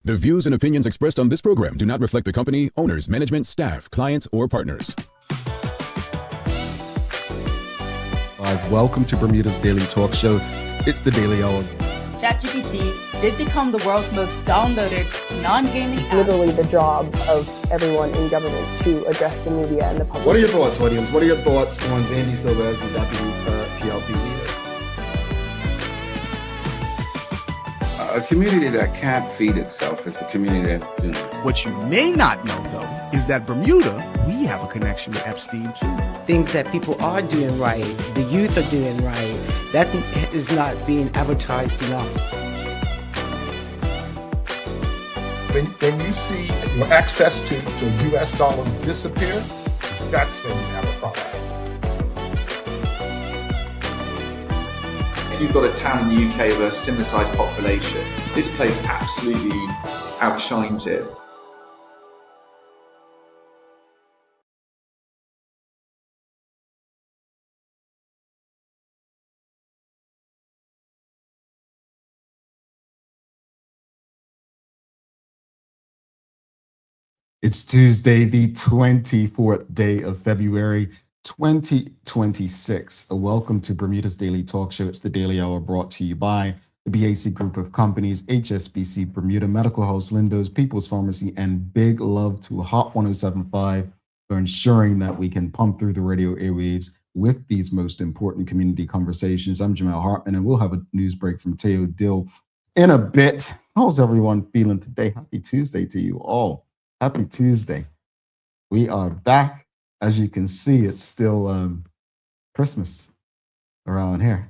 The views and opinions expressed on this program do not reflect the company, owners, management, staff, clients, or partners. Welcome to Bermuda's Daily Talk Show. It's the Daily Hour. ChatGPT did become the world's most downloaded non-gaming app. Literally the job of everyone in government to address the media and the public. What are your thoughts, audience? What are your thoughts on Zandy Silva as the deputy PLP leader? A community that can't feed itself is a community that's doomed. What you may not know, though, is that Bermuda, we have a connection with Epstein, too. Things that people are doing right, the youth are doing right, that is not being advertised enough. When you see your access to US dollars disappear, that's when you have a problem. You've got a town in the UK with a similar sized population. This place absolutely outshines it. It's Tuesday, the 24th day of February, 2026. Welcome to Bermuda's Daily Talk Show. It's the Daily Hour brought to you by the BAC Group of Companies, HSBC Bermuda, Medical House, Lindo's, People's Pharmacy, and big love to Hot 107.5 for ensuring that we can pump through the radio airwaves with these most important community conversations. I'm Jamal Hartman, and we'll have a news break from Teo Dill in a bit. How's everyone feeling today? Happy Tuesday to you all. Happy Tuesday. We are back. As you can see, it's still Christmas around here.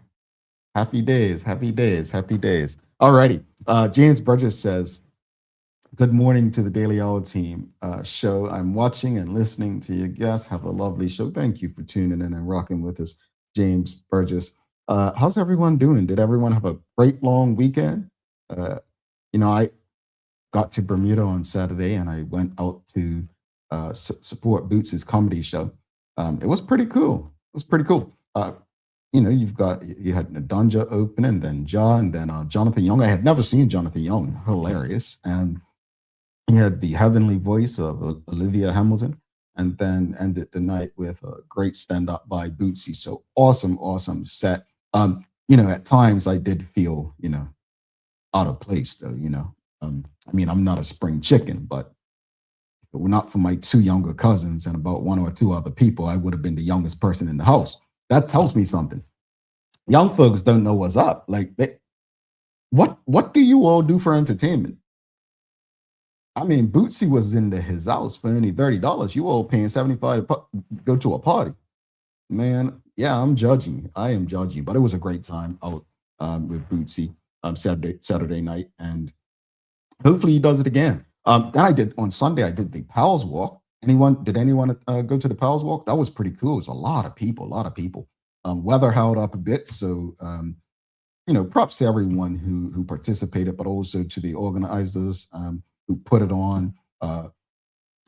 Happy days, happy days, happy days. All righty. James Burgess says, good morning to the Daily Hour team show. I'm watching and listening to your guests. Have a lovely show. Thank you for tuning in and rocking with us, James Burgess. How's everyone doing? Did everyone have a great long weekend? I got to Bermuda on Saturday and I went out to support Boots' comedy show. It was pretty cool. You had Nadanja open and then Ja and then Jonathan Young. I had never seen Jonathan Young. Hilarious. And he had the heavenly voice of Olivia Hamilton, and then ended the night with a great stand-up by Bootsy. So awesome set. At times I did feel, out of place though, I'm not a spring chicken, but if it were not for my two younger cousins and about one or two other people, I would have been the youngest person in the house. That tells me something. Young folks don't know what's up. Like, what do you all do for entertainment? I mean, Bootsy was into his house for only $30. You all paying $75 to go to a party. Man, yeah, I am judging, but it was a great time out with Bootsy Saturday night, and hopefully he does it again. Then on Sunday, I did the Pals Walk. Did anyone go to the Pals Walk? That was pretty cool. It was a lot of people. Weather held up a bit. So, props to everyone who participated, but also to the organizers who put it on,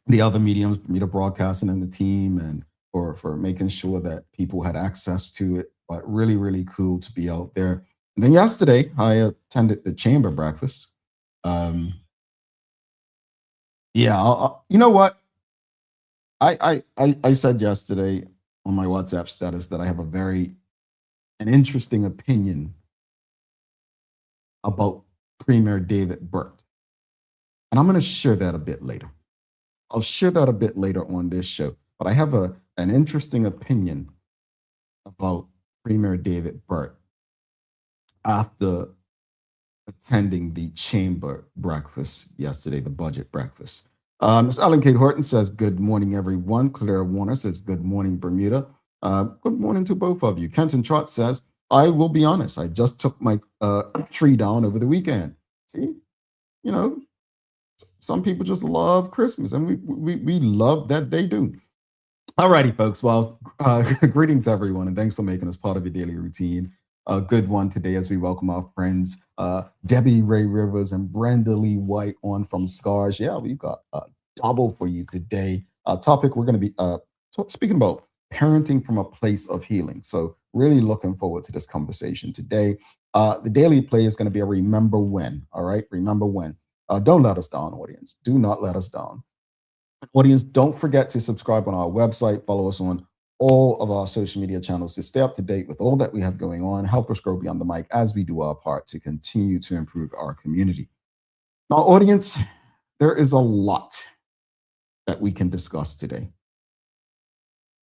the other mediums, Bermuda Broadcasting and the team, and for making sure that people had access to it. But really, really cool to be out there. And then yesterday, I attended the chamber breakfast. You know what? I said yesterday on my WhatsApp status that I have an interesting opinion about Premier David Burt. And I'm going to share that a bit later. I'll share that a bit later on this show. But I have an interesting opinion about Premier David Burt after attending the chamber breakfast yesterday, the budget breakfast. Ms. Ellen Kate Horton says, good morning, everyone. Claire Warner says, good morning, Bermuda. Good morning to both of you. Kenton Trott says, I will be honest, I just took my tree down over the weekend. See, some people just love Christmas, and we love that they do. All righty, folks. Well, greetings, everyone, and thanks for making us part of your daily routine. A good one today as we welcome our friends Debi Ray Rivers and Brendalee White on from Scars. Yeah, we've got a double for you today. Topic we're going to be speaking about parenting from a place of healing. So really looking forward to this conversation today. The daily play is going to be a remember when. All right, remember when. Don't let us down, audience. Do not let us down. Audience, don't forget to subscribe on our website. Follow us on all of our social media channels to stay up to date with all that we have going on. Help us grow beyond the mic as we do our part to continue to improve our community. Now, audience, there is a lot that we can discuss today.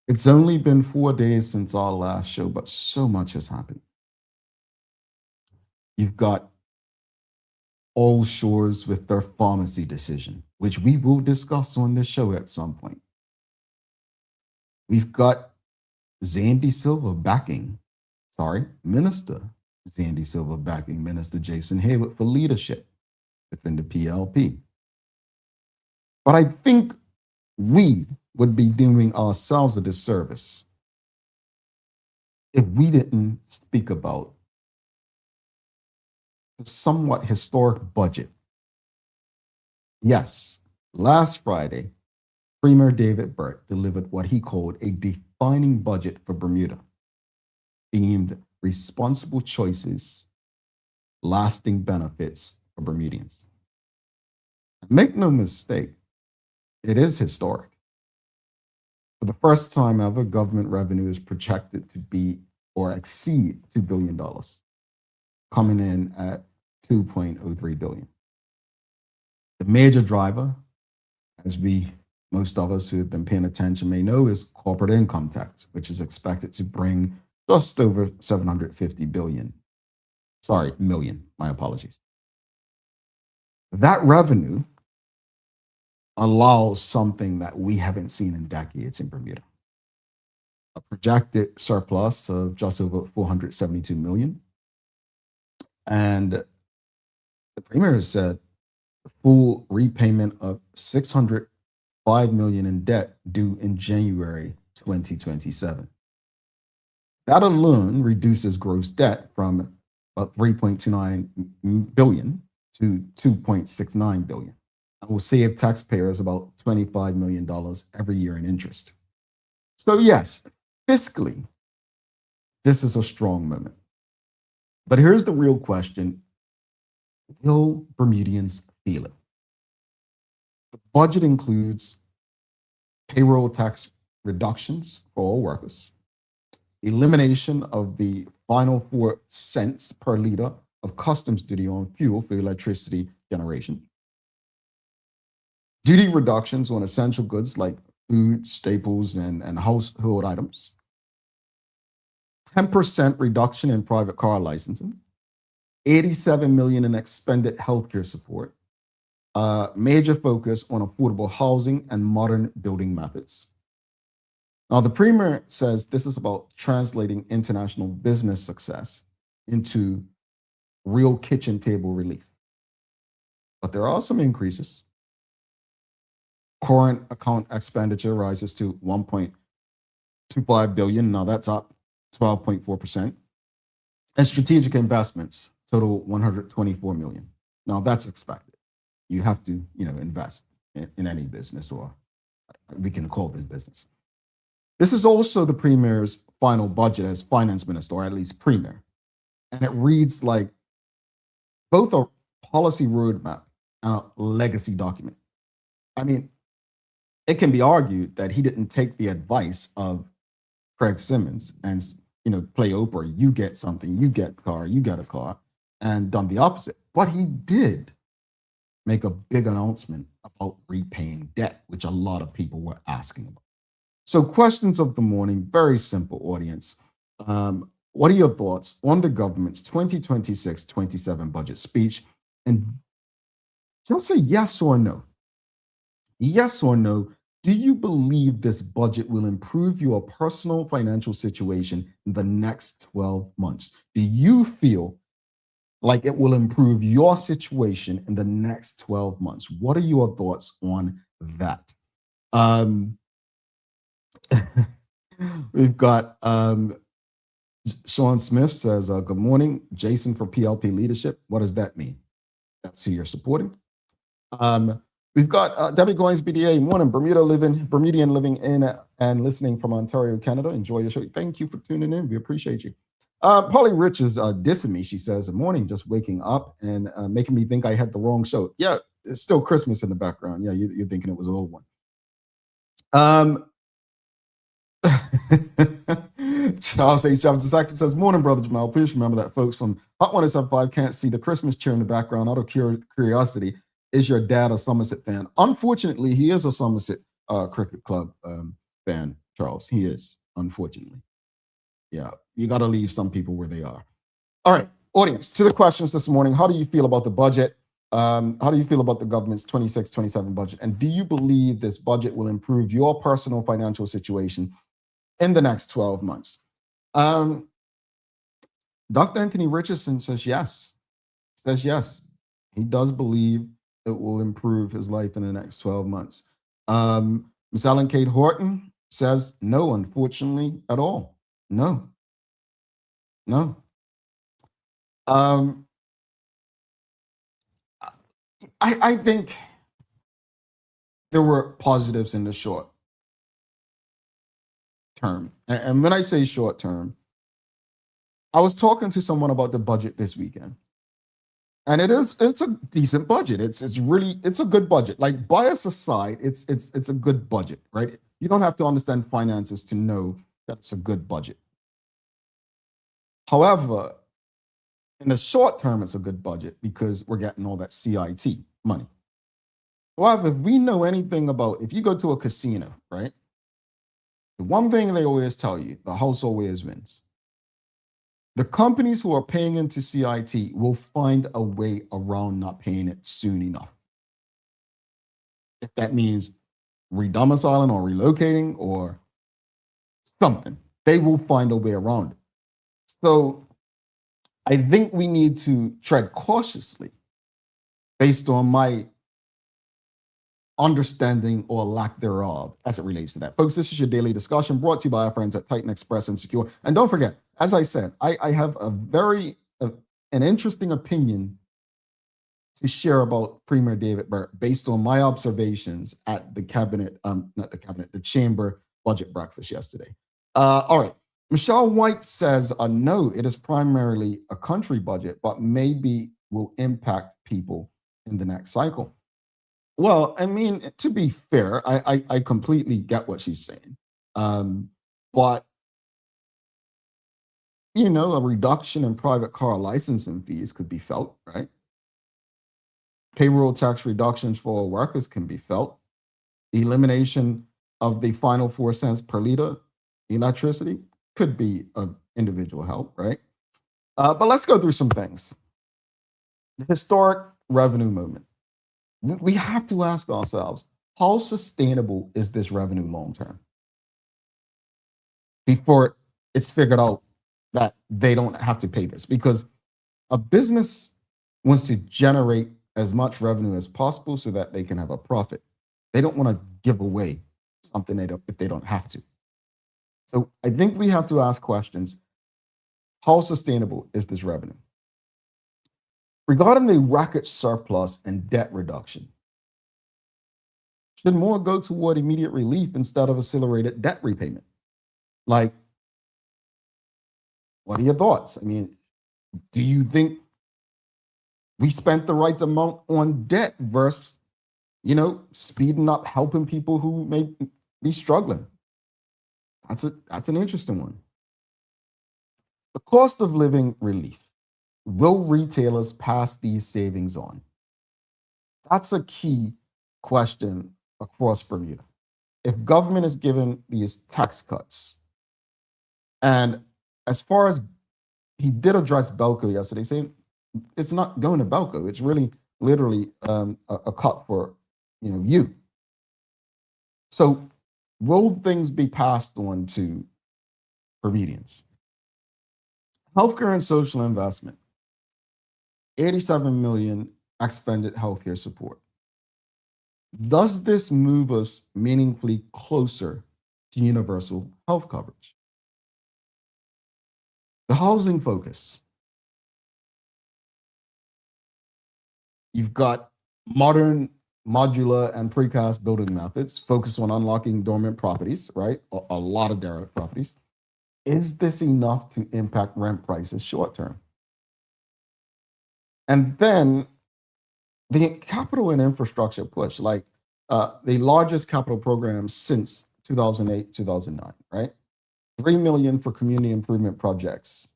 It's only been 4 days since our last show, but so much has happened. You've got All Shores with their pharmacy decision, which we will discuss on this show at some point. We've got Minister Zandy Silva backing Minister Jason Hayward for leadership within the PLP. But I think we would be doing ourselves a disservice if we didn't speak about the somewhat historic budget. Yes, last Friday, Premier David Burt delivered what he called a defining budget for Bermuda, themed responsible choices, lasting benefits for Bermudians. Make no mistake, it is historic. For the first time ever, government revenue is projected to be or exceed $2 billion, coming in at $2.03 billion. The major driver, as most of us who have been paying attention may know, is corporate income tax, which is expected to bring just over 750 million, my apologies. That revenue allows something that we haven't seen in decades in Bermuda. A projected surplus of just over 472 million. And the Premier has said the full repayment of 605 million in debt due in January 2027. That alone reduces gross debt from about 3.29 billion to 2.69 billion. And will save taxpayers about $25 million every year in interest. So yes, fiscally, this is a strong moment. But here's the real question. Will Bermudians feel it? The budget includes payroll tax reductions for all workers, elimination of the final 4 cents per liter of customs duty on fuel for electricity generation, duty reductions on essential goods like food, staples, and household items, 10% reduction in private car licensing, 87 million in expended healthcare support, major focus on affordable housing and modern building methods. Now, the Premier says this is about translating international business success into real kitchen table relief. But there are some increases. Current account expenditure rises to 1.25 billion. Now that's up 12.4%. And strategic investments total 124 million. Now that's expected. You have to, invest in any business, or we can call this business. This is also the Premier's final budget as finance minister, or at least Premier. And it reads like both a policy roadmap and a legacy document. I mean, it can be argued that he didn't take the advice of Craig Simmons and, play Oprah, you get something, you get a car, and done the opposite. But he did make a big announcement about repaying debt, which a lot of people were asking about. So questions of the morning, very simple, audience. What are your thoughts on the government's 2026-27 budget speech? And just say yes or no. Yes or no, do you believe this budget will improve your personal financial situation in the next 12 months? Do you feel like it will improve your situation in the next 12 months? What are your thoughts on that? We've got Sean Smith says, good morning, Jason for PLP leadership. What does that mean? That's who you're supporting. We've got Debbie Goins, BDA, morning, Bermudian living in and listening from Ontario, Canada. Enjoy your show. Thank you for tuning in. We appreciate you. Polly Rich is dissing me. She says, morning, just waking up and making me think I had the wrong show. Yeah, it's still Christmas in the background. Yeah, you're thinking it was an old one. Charles H. Johnson Saxon says, morning, brother Jamal. Please remember that folks from Hot 1075 can't see the Christmas cheer in the background. Out of curiosity, is your dad a Somerset fan? Unfortunately, he is a Somerset Cricket Club fan, Charles. He is, unfortunately. Yeah, you got to leave some people where they are. All right, audience, to the questions this morning. How do you feel about the budget? How do you feel about the government's 26-27 budget? And do you believe this budget will improve your personal financial situation in the next 12 months? Dr. Anthony Richardson says yes. He does believe it will improve his life in the next 12 months. Miss Ellen Kate Horton says no, unfortunately, at all. No. I think there were positives in the short term. And when I say short term, I was talking to someone about the budget this weekend. And it's a decent budget. It's a good budget. Like, bias aside, it's a good budget, right? You don't have to understand finances to know that's a good budget. However, in the short term, it's a good budget because we're getting all that CIT money. However, if we know anything about, if you go to a casino, right? The one thing they always tell you, the house always wins. The companies who are paying into CIT will find a way around not paying it soon enough. If that means redomiciling or relocating or something, they will find a way around it. So I think we need to tread cautiously based on my understanding or lack thereof as it relates to that. Folks, this is your daily discussion brought to you by our friends at Titan Express and Secure. And don't forget, as I said, I have an interesting opinion to share about Premier David Burt based on my observations at the the chamber budget breakfast yesterday. All right. Michelle White says, no, it is primarily a country budget, but maybe will impact people in the next cycle. Well, I mean, to be fair, I completely get what she's saying. But, you know, a reduction in private car licensing fees could be felt, right? Payroll tax reductions for workers can be felt. Elimination of the final 4 cents per liter electricity could be of individual help, right? But let's go through some things. The historic revenue movement. We have to ask ourselves, how sustainable is this revenue long term? Before it's figured out that they don't have to pay this, because a business wants to generate as much revenue as possible so that they can have a profit. They don't want to give away something if they don't have to. So I think we have to ask questions. How sustainable is this revenue? Regarding the record surplus and debt reduction, should more go toward immediate relief instead of accelerated debt repayment? Like, what are your thoughts? I mean, do you think we spent the right amount on debt versus, speeding up helping people who may be struggling? That's an interesting one. The cost of living relief. Will retailers pass these savings on? That's a key question across Bermuda. If government is giving these tax cuts, and as far as he did address Belco yesterday, saying it's not going to Belco, it's really literally a cut for you. So will things be passed on to Bermudians? Healthcare and social investment. 87 million expended healthcare support. Does this move us meaningfully closer to universal health coverage? The housing focus. You've got modern, modular, and precast building methods focused on unlocking dormant properties, right? A lot of derelict properties. Is this enough to impact rent prices short term? And then the capital and infrastructure push, like the largest capital program since 2008, 2009, right? 3 million for community improvement projects.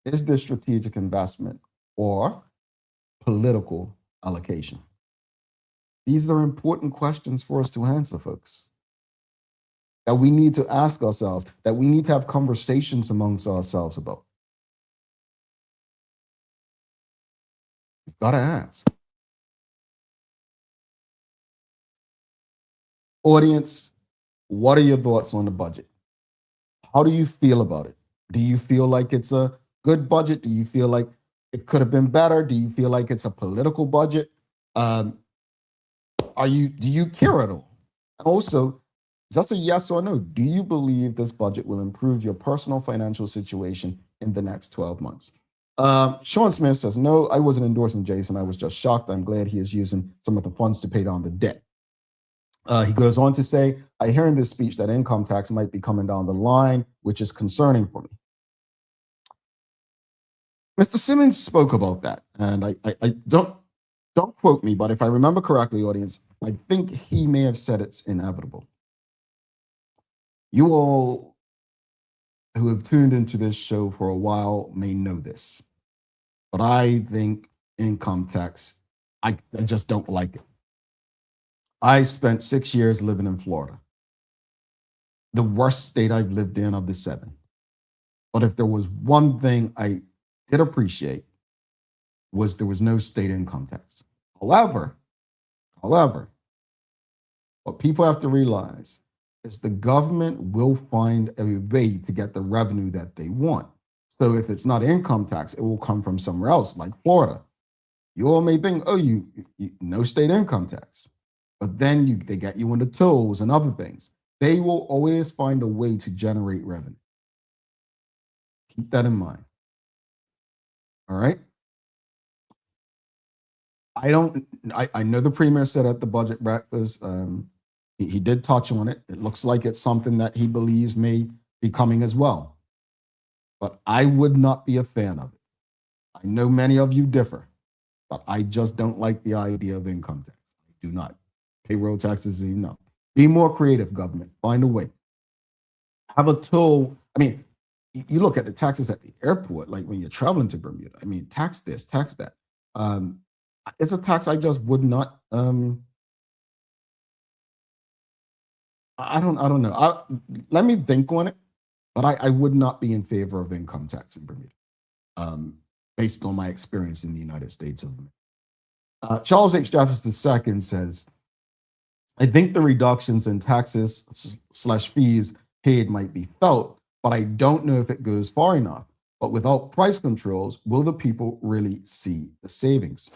Is this strategic investment or political allocation? These are important questions for us to answer, folks, that we need to ask ourselves, that we need to have conversations amongst ourselves about. We've got to ask. Audience, what are your thoughts on the budget? How do you feel about it? Do you feel like it's a good budget? Do you feel like it could have been better? Do you feel like it's a political budget? Do you care at all? And also, just a yes or no, do you believe this budget will improve your personal financial situation in the next 12 months? Sean Smith says, no, I wasn't endorsing Jason. I was just shocked. I'm glad he is using some of the funds to pay down the debt. He goes on to say, I hear in this speech that income tax might be coming down the line, which is concerning for me. Mr. Simmons spoke about that, and I don't quote me, but if I remember correctly, audience, I think he may have said it's inevitable. You all who have tuned into this show for a while may know this, but I think income tax, I just don't like it. I spent 6 years living in Florida, the worst state I've lived in of the 7. But if there was one thing I did appreciate, was there was no state income tax. However, what people have to realize is the government will find a way to get the revenue that they want. So if it's not income tax, it will come from somewhere else, like Florida. You all may think, oh, you no state income tax. But then they get you into tolls and other things. They will always find a way to generate revenue. Keep that in mind. All right? I know the premier said at the budget breakfast, he did touch on it. It looks like it's something that he believes may be coming as well. But I would not be a fan of it. I know many of you differ, but I just don't like the idea of income tax. I do not. Payroll taxes is enough. Be more creative, government. Find a way. Have a tool. I mean, you look at the taxes at the airport, like when you're traveling to Bermuda. I mean, tax this, tax that. It's a tax I just would not. I don't know. Let me think on it, but I would not be in favor of income tax in Bermuda, based on my experience in the United States of America. Charles H. Jefferson II says, I think the reductions in taxes / fees paid might be felt, but I don't know if it goes far enough. But without price controls, will the people really see the savings?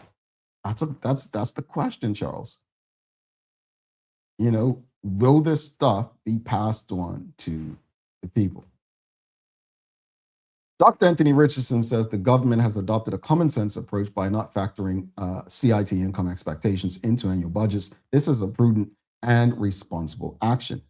That's the question, Charles. You know, will this stuff be passed on to the people? Dr. Anthony Richardson says the government has adopted a common sense approach by not factoring CIT income expectations into annual budgets. This is a prudent and responsible action.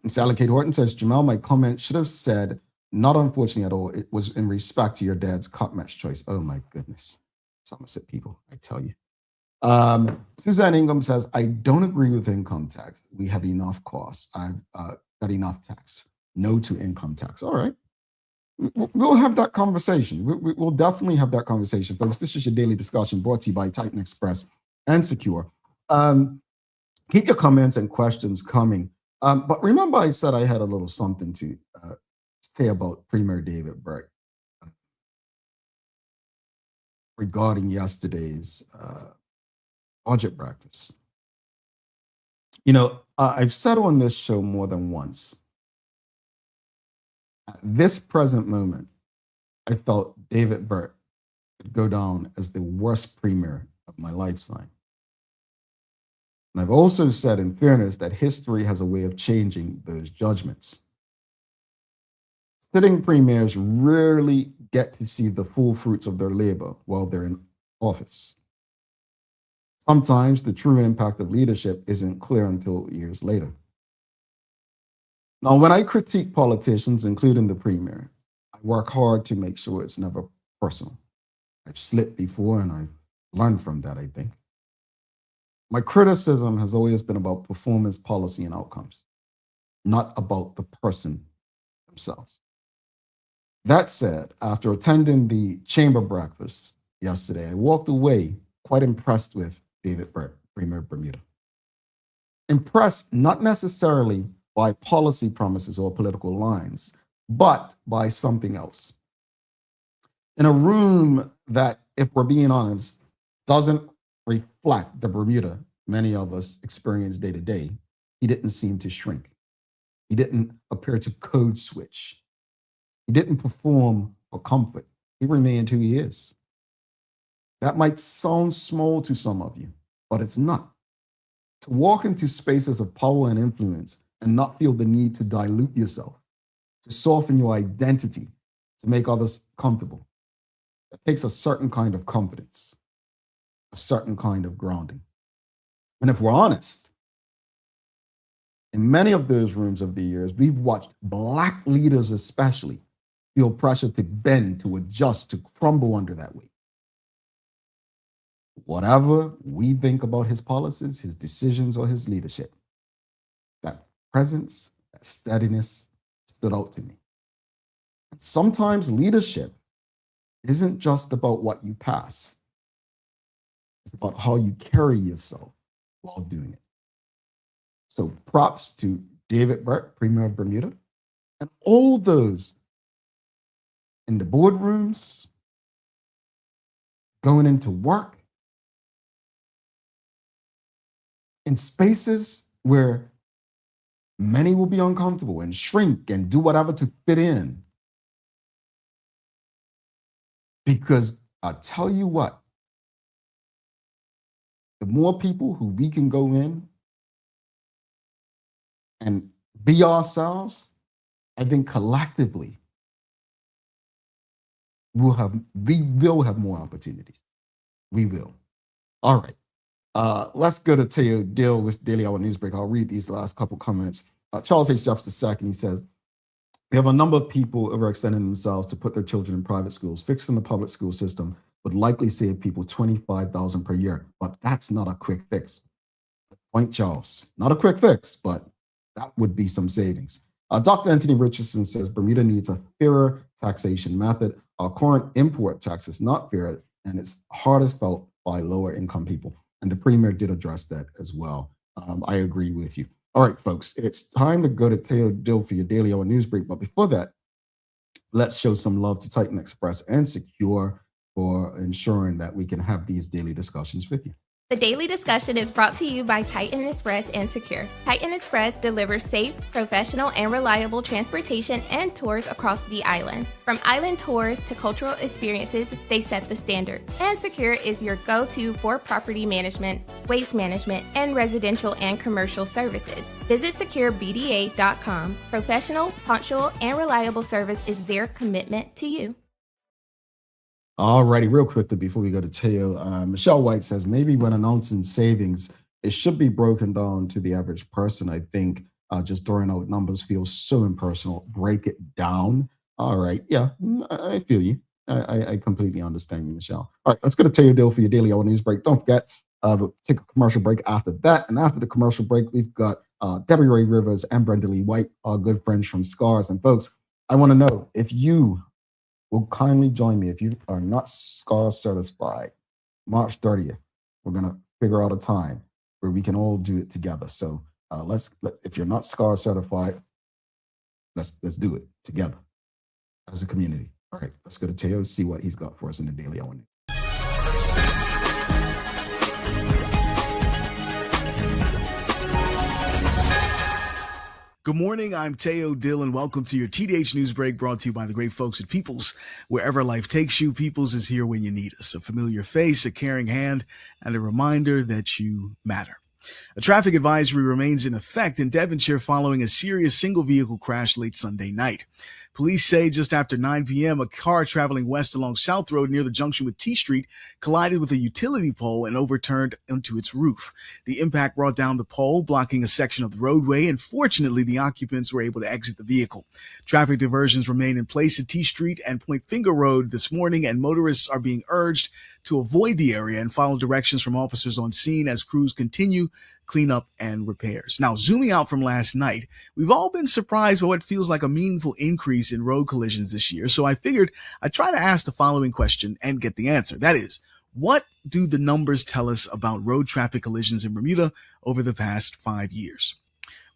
Sally Kate Horton says, Jamal, my comment should have said, not unfortunately at all, it was in respect to your dad's cut mesh choice. Oh my goodness. Somerset people, I tell you. Suzanne Ingham says, I don't agree with income tax. We have enough costs. I've got enough tax. No to income tax. All right. We'll have that conversation. We'll definitely have that conversation, folks. This is your daily discussion brought to you by Titan Express and Secure. Keep your comments and questions coming. But remember, I said I had a little something to say about Premier David Burke regarding yesterday's budget practice. You know, I've said on this show more than once, at this present moment, I felt David Burke could go down as the worst premier of my lifetime. And I've also said, in fairness, that history has a way of changing those judgments. Sitting premiers rarely get to see the full fruits of their labor while they're in office. Sometimes the true impact of leadership isn't clear until years later. Now, when I critique politicians, including the premier, I work hard to make sure it's never personal. I've slipped before and I've learned from that, I think. My criticism has always been about performance, policy, and outcomes, not about the person themselves. That said, after attending the chamber breakfast yesterday, I walked away quite impressed with David Brett, Premier of Bermuda. Impressed not necessarily by policy promises or political lines, but by something else. In a room that, if we're being honest, doesn't reflect the Bermuda many of us experience day to day, he didn't seem to shrink. He didn't appear to code switch. He didn't perform for comfort. He remained who he is. That might sound small to some of you, but it's not. To walk into spaces of power and influence and not feel the need to dilute yourself, to soften your identity, to make others comfortable, that takes a certain kind of confidence, a certain kind of grounding. And if we're honest, in many of those rooms over the years, we've watched Black leaders especially feel pressure to bend, to adjust, to crumble under that weight. Whatever we think about his policies, his decisions, or his leadership, that presence, that steadiness stood out to me. And sometimes leadership isn't just about what you pass. It's about how you carry yourself while doing it. So props to David Brett, Premier of Bermuda, and all those in the boardrooms, going into work, in spaces where many will be uncomfortable and shrink and do whatever to fit in. Because I'll tell you what, the more people who we can go in and be ourselves, I think collectively we will have more opportunities. We will. All right. Let's go to Teo Dill with Daily Hour Newsbreak. I'll read these last couple comments. Charles H. Jeffs II, he says, we have a number of people overextending themselves to put their children in private schools. Fixing the public school system would likely save people $25,000 per year, but that's not a quick fix. Point, Charles. Not a quick fix, but that would be some savings. Dr. Anthony Richardson says Bermuda needs a fairer taxation method. Our current import tax is not fair, and it's hardest felt by lower income people. And the Premier did address that as well. I agree with you. All right, folks, it's time to go to Teo Dill for your Daily Hour Newsbreak. But before that, let's show some love to Titan Express and Secure for ensuring that we can have these daily discussions with you. The daily discussion is brought to you by Titan Express and Secure. Titan Express delivers safe, professional, and reliable transportation and tours across the island. From island tours to cultural experiences, they set the standard. And Secure is your go-to for property management, waste management, and residential and commercial services. Visit securebda.com. Professional, punctual, and reliable service is their commitment to you. All righty, real quickly before we go to Teo, Michelle White says maybe when announcing savings, it should be broken down to the average person. I think just throwing out numbers feels so impersonal. Break it down. All right, yeah, I feel you. I completely understand you, Michelle. All right, let's go to Teo Dill for your Daily Hour News Break. Don't forget, we'll take a commercial break after that. And after the commercial break, we've got Debi Ray Rivers and Brendalee White, our good friends from SCARS. And folks, I want to know if you will kindly join me. If you are not SCAR certified, March 30th, we're going to figure out a time where we can all do it together. So if you're not SCAR certified, let's do it together as a community. All right, let's go to Teo, see what he's got for us in the Daily Hour. Good morning, I'm Teo Dill, and welcome to your TDH News Break, brought to you by the great folks at Peoples. Wherever life takes you, Peoples is here when you need us. A familiar face, a caring hand, and a reminder that you matter. A traffic advisory remains in effect in Devonshire following a serious single-vehicle crash late Sunday night. Police say just after 9 p.m., a car traveling west along South Road near the junction with T Street collided with a utility pole and overturned into its roof. The impact brought down the pole, blocking a section of the roadway, and fortunately, the occupants were able to exit the vehicle. Traffic diversions remain in place at T Street and Point Finger Road this morning, and motorists are being urged to avoid the area and follow directions from officers on scene as crews continue cleanup and repairs. Now, zooming out from last night, we've all been surprised by what feels like a meaningful increase in road collisions this year, so I figured I'd try to ask the following question and get the answer. That is, what do the numbers tell us about road traffic collisions in Bermuda over the past 5 years?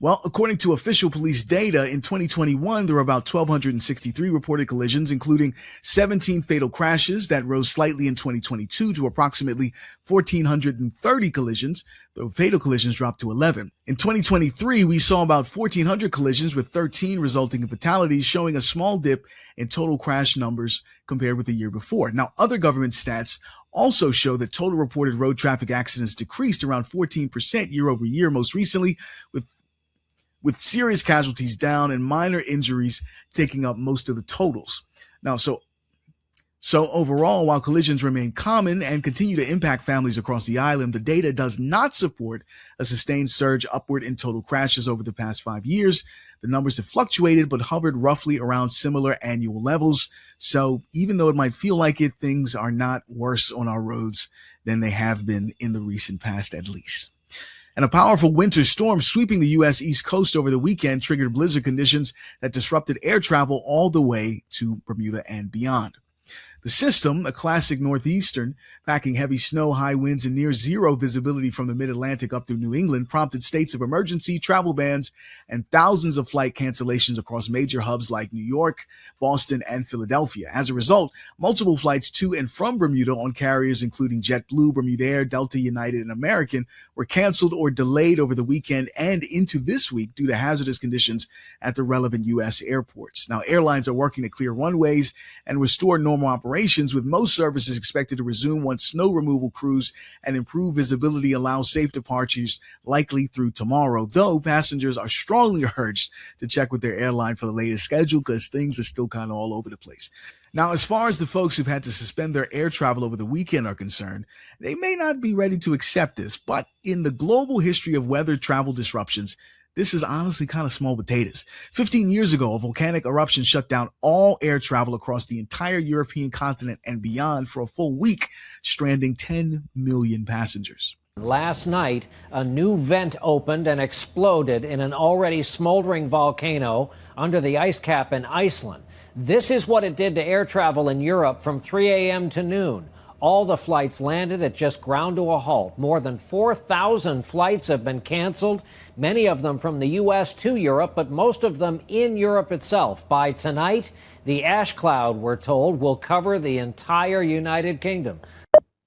Well, according to official police data, in 2021, there were about 1,263 reported collisions, including 17 fatal crashes. That rose slightly in 2022 to approximately 1,430 collisions, though fatal collisions dropped to 11. In 2023, we saw about 1,400 collisions with 13 resulting in fatalities, showing a small dip in total crash numbers compared with the year before. Now, other government stats also show that total reported road traffic accidents decreased around 14% year over year, most recently with serious casualties down and minor injuries taking up most of the totals. Now, so overall, while collisions remain common and continue to impact families across the island, the data does not support a sustained surge upward in total crashes over the past 5 years. The numbers have fluctuated but hovered roughly around similar annual levels. So even though it might feel like it, things are not worse on our roads than they have been in the recent past, at least. And a powerful winter storm sweeping the U.S. East Coast over the weekend triggered blizzard conditions that disrupted air travel all the way to Bermuda and beyond. The system, a classic northeastern, packing heavy snow, high winds, and near zero visibility from the mid-Atlantic up through New England, prompted states of emergency, travel bans, and thousands of flight cancellations across major hubs like New York, Boston, and Philadelphia. As a result, multiple flights to and from Bermuda on carriers including JetBlue, Bermuda Air, Delta, United, and American were canceled or delayed over the weekend and into this week due to hazardous conditions at the relevant U.S. airports. Now, airlines are working to clear runways and restore normal operations, with most services expected to resume once snow removal crews and improved visibility allow safe departures likely through tomorrow, though passengers are strongly urged to check with their airline for the latest schedule because things are still kind of all over the place. Now, as far as the folks who've had to suspend their air travel over the weekend are concerned, they may not be ready to accept this, but in the global history of weather travel disruptions, this is honestly kind of small potatoes. 15 years ago, a volcanic eruption shut down all air travel across the entire European continent and beyond for a full week, stranding 10 million passengers. Last night, a new vent opened and exploded in an already smoldering volcano under the ice cap in Iceland. This is what it did to air travel in Europe from 3 a.m. to noon. All the flights landed at just ground to a halt. More than 4,000 flights have been canceled, many of them from the U.S. to Europe, but most of them in Europe itself. By tonight, the ash cloud, we're told, will cover the entire United Kingdom.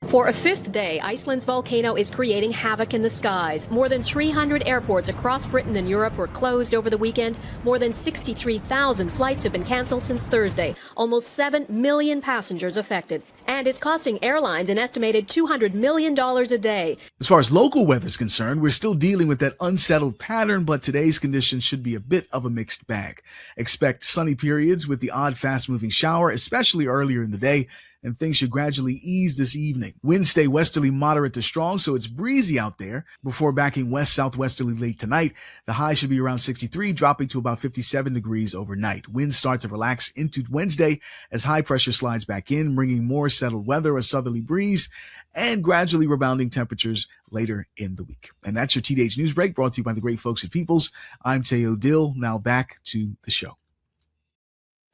For a fifth day, Iceland's volcano is creating havoc in the skies. More than 300 airports across Britain and Europe were closed over the weekend. More than 63,000 flights have been canceled since Thursday. Almost 7 million passengers affected. And it's costing airlines an estimated $200 million a day. As far as local weather is concerned, we're still dealing with that unsettled pattern, but today's conditions should be a bit of a mixed bag. Expect sunny periods with the odd fast-moving shower, especially earlier in the day, and things should gradually ease this evening. Winds stay westerly moderate to strong, so it's breezy out there before backing west-southwesterly late tonight. The high should be around 63, dropping to about 57 degrees overnight. Winds start to relax into Wednesday as high pressure slides back in, bringing more settled weather, a southerly breeze, and gradually rebounding temperatures later in the week. And that's your TDH News Break, brought to you by the great folks at Peoples. I'm Teo Dill. Now back to the show.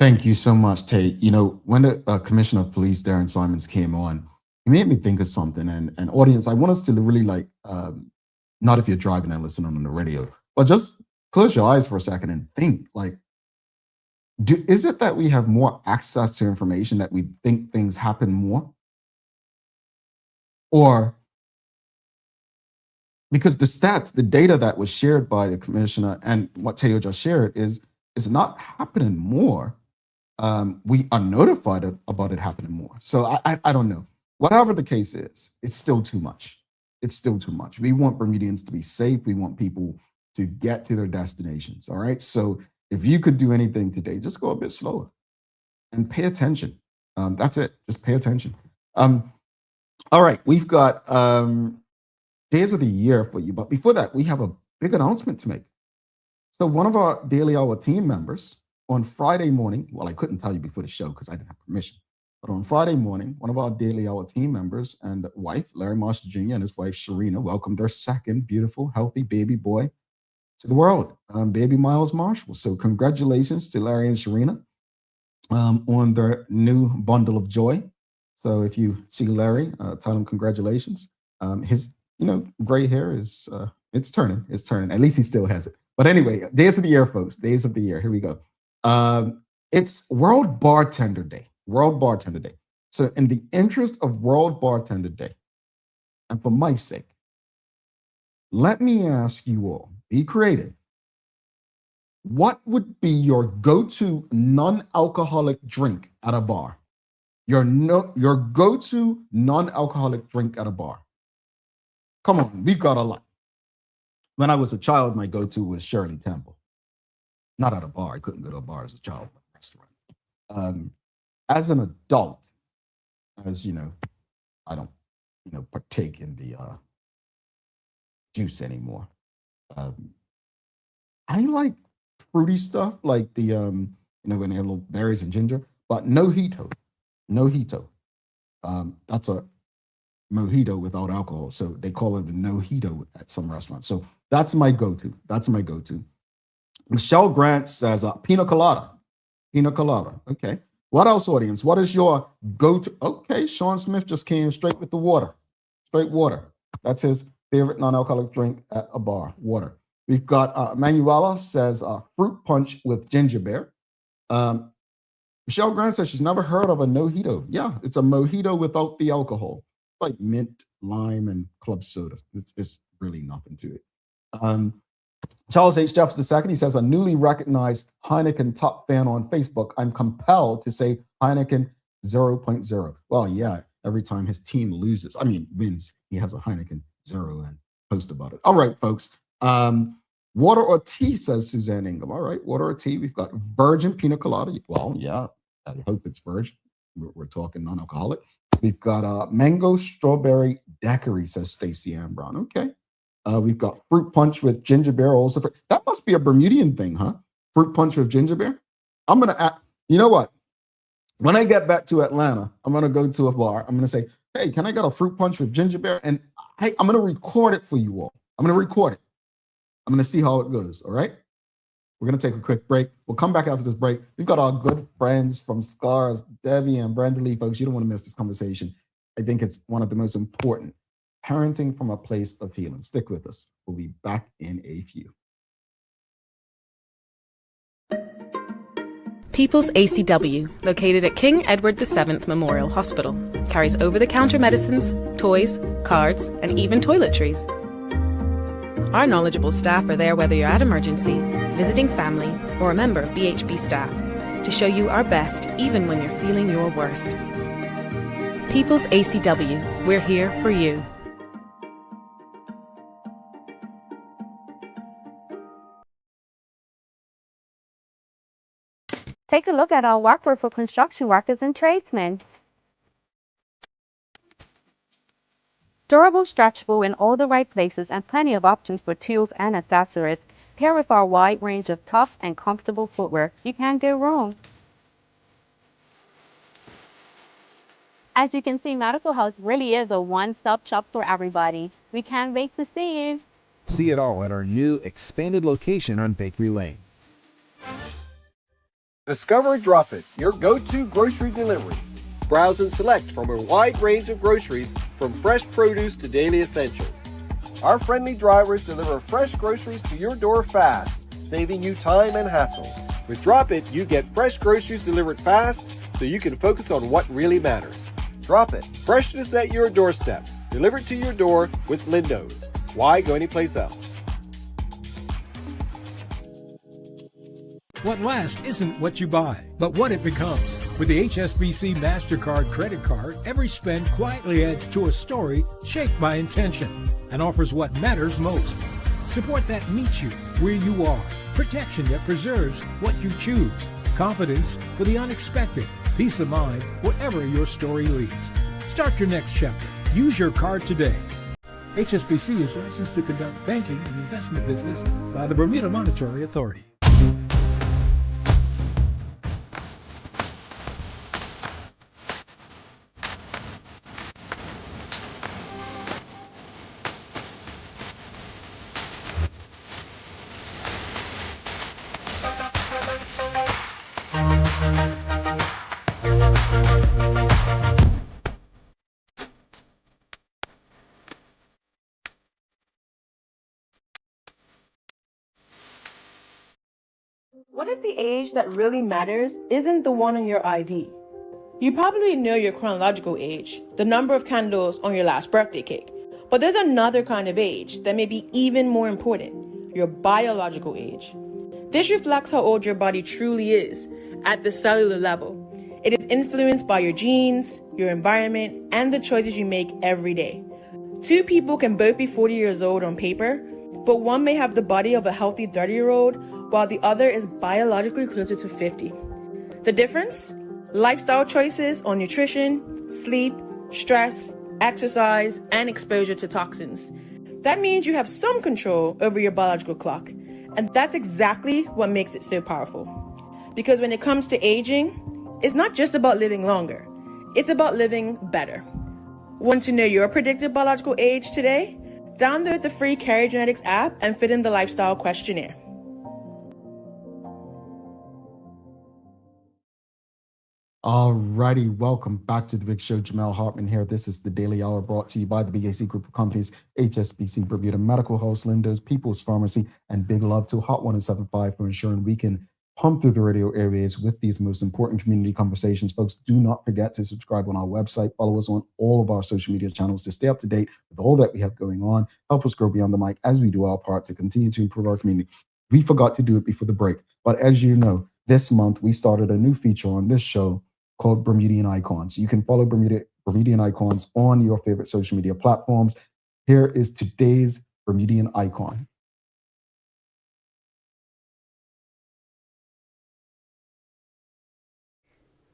Thank you so much, Tate. You know, when the Commissioner of Police, Darren Simons, came on, he made me think of something. And audience, I want us to really not if you're driving and listening on the radio, but just close your eyes for a second and think, is it that we have more access to information that we think things happen more? Or because the stats, the data that was shared by the commissioner and what Teo just shared is not happening more. We are notified about it happening more. So I don't know. Whatever the case is, it's still too much. It's still too much. We want Bermudians to be safe. We want people to get to their destinations. All right. So if you could do anything today, just go a bit slower and pay attention. That's it. Just pay attention. All right, we've got days of the year for you. But before that, we have a big announcement to make. So one of our Daily Hour team members on Friday morning, well, I couldn't tell you before the show because I didn't have permission. But on Friday morning, one of our Daily Hour team members and wife, Larry Marshall Jr., and his wife, Sharina, welcomed their second beautiful, healthy baby boy to the world, baby Miles Marshall. So congratulations to Larry and Sharina on their new bundle of joy. So if you see Larry, tell him congratulations. His, gray hair is, it's turning. At least he still has it. But anyway, days of the year, folks, days of the year. Here we go. It's World Bartender Day. World Bartender Day. So in the interest of World Bartender Day, and for my sake, let me ask you all, be creative. What would be your go-to non-alcoholic drink at a bar? Your go-to non-alcoholic drink at a bar. Come on, we've got a lot. When I was a child, my go-to was Shirley Temple. Not at a bar. I couldn't go to a bar as a child, but a restaurant. As an adult, as you know, I don't, partake in the juice anymore. I like fruity stuff like the, when they have little berries and ginger, but no mojito. That's a mojito without alcohol. So they call it a no-hito at some restaurants. So that's my go-to. Michelle Grant says pina colada. Okay. What else, audience? What is your go-to? Okay, Sean Smith just came straight with the water. Straight water. That's his favorite non-alcoholic drink at a bar, water. We've got Manuela says fruit punch with ginger beer. Michelle Grant says she's never heard of a mojito. Yeah, it's a mojito without the alcohol, like mint, lime, and club soda. It's really nothing to it. Charles H. Jeffs II, he says, a newly recognized Heineken top fan on Facebook. I'm compelled to say Heineken 0.0. Well, yeah, every time his team wins, he has a Heineken 0 and post about it. All right, folks. Water or tea, says Suzanne Ingham. All right, water or tea. We've got virgin pina colada. Well, yeah, I hope it's virgin. We're talking non-alcoholic. We've got mango strawberry daiquiri, says Stacey Ann Brown. Okay. We've got fruit punch with ginger beer. Also, that must be a Bermudian thing, huh? Fruit punch with ginger beer. I'm gonna add. You know what? When I get back to Atlanta, I'm gonna go to a bar. I'm gonna say, "Hey, can I get a fruit punch with ginger beer?" And I'm gonna record it for you all. I'm gonna record it. I'm gonna see how it goes. All right. We're gonna take a quick break. We'll come back after this break. We've got our good friends from SCARS, Debi and Brendalee, folks. You don't want to miss this conversation. I think it's one of the most important. Parenting from a place of healing. Stick with us. We'll be back in a few. People's ACW, located at King Edward VII Memorial Hospital, carries over-the-counter medicines, toys, cards, and even toiletries. Our knowledgeable staff are there whether you're at emergency, visiting family, or a member of BHB staff, to show you our best even when you're feeling your worst. People's ACW, we're here for you. Take a look at our workwear for construction workers and tradesmen. Durable, stretchable in all the right places, and plenty of options for tools and accessories. Paired with our wide range of tough and comfortable footwear, you can't go wrong. As you can see, Medical House really is a one-stop shop for everybody. We can't wait to see you. See it all at our new expanded location on Bakery Lane. Discover Drop It, your go-to grocery delivery. Browse and select from a wide range of groceries, from fresh produce to daily essentials. Our friendly drivers deliver fresh groceries to your door fast, saving you time and hassle. With Drop It, you get fresh groceries delivered fast, so you can focus on what really matters. Drop It, freshness at your doorstep, delivered to your door with Lindo's. Why go anyplace else? What lasts isn't what you buy, but what it becomes. With the HSBC MasterCard credit card, every spend quietly adds to a story shaped by intention and offers what matters most. Support that meets you where you are. protection that preserves what you choose, confidence for the unexpected, peace of mind wherever your story leads. Start your next chapter. Use your card today. HSBC is licensed to conduct banking and investment business by the Bermuda Monetary Authority. What if the age that really matters isn't the one on your ID? You probably know your chronological age, the number of candles on your last birthday cake. But there's another kind of age that may be even more important, your biological age. This reflects how old your body truly is at the cellular level. It is influenced by your genes, your environment, and the choices you make every day. Two people can both be 40 years old on paper, but one may have the body of a healthy 30-year-old while the other is biologically closer to 50. The difference? Lifestyle choices on nutrition, sleep, stress, exercise, and exposure to toxins. That means you have some control over your biological clock, and that's exactly what makes it so powerful. Because when it comes to aging, it's not just about living longer, it's about living better. Want to know your predicted biological age today? Download the free Carry Genetics app and fill in the lifestyle questionnaire. Alrighty, welcome back to the Big Show. Jamel Hartman here. This is the Daily Hour brought to you by the BAC Group of Companies, HSBC Bermuda Medical House, Lindo's People's Pharmacy, and big love to Hot 1075 for ensuring we can pump through the radio airwaves with these most important community conversations. Folks, do not forget to subscribe on our website. Follow us on all of our social media channels to stay up to date with all that we have going on. Help us grow beyond the mic as we do our part to continue to improve our community. We forgot to do it before the break, but as you know, this month we started a new feature on this show called Bermudian Icons. You can follow Bermudian Icons on your favorite social media platforms. Here is today's Bermudian Icon.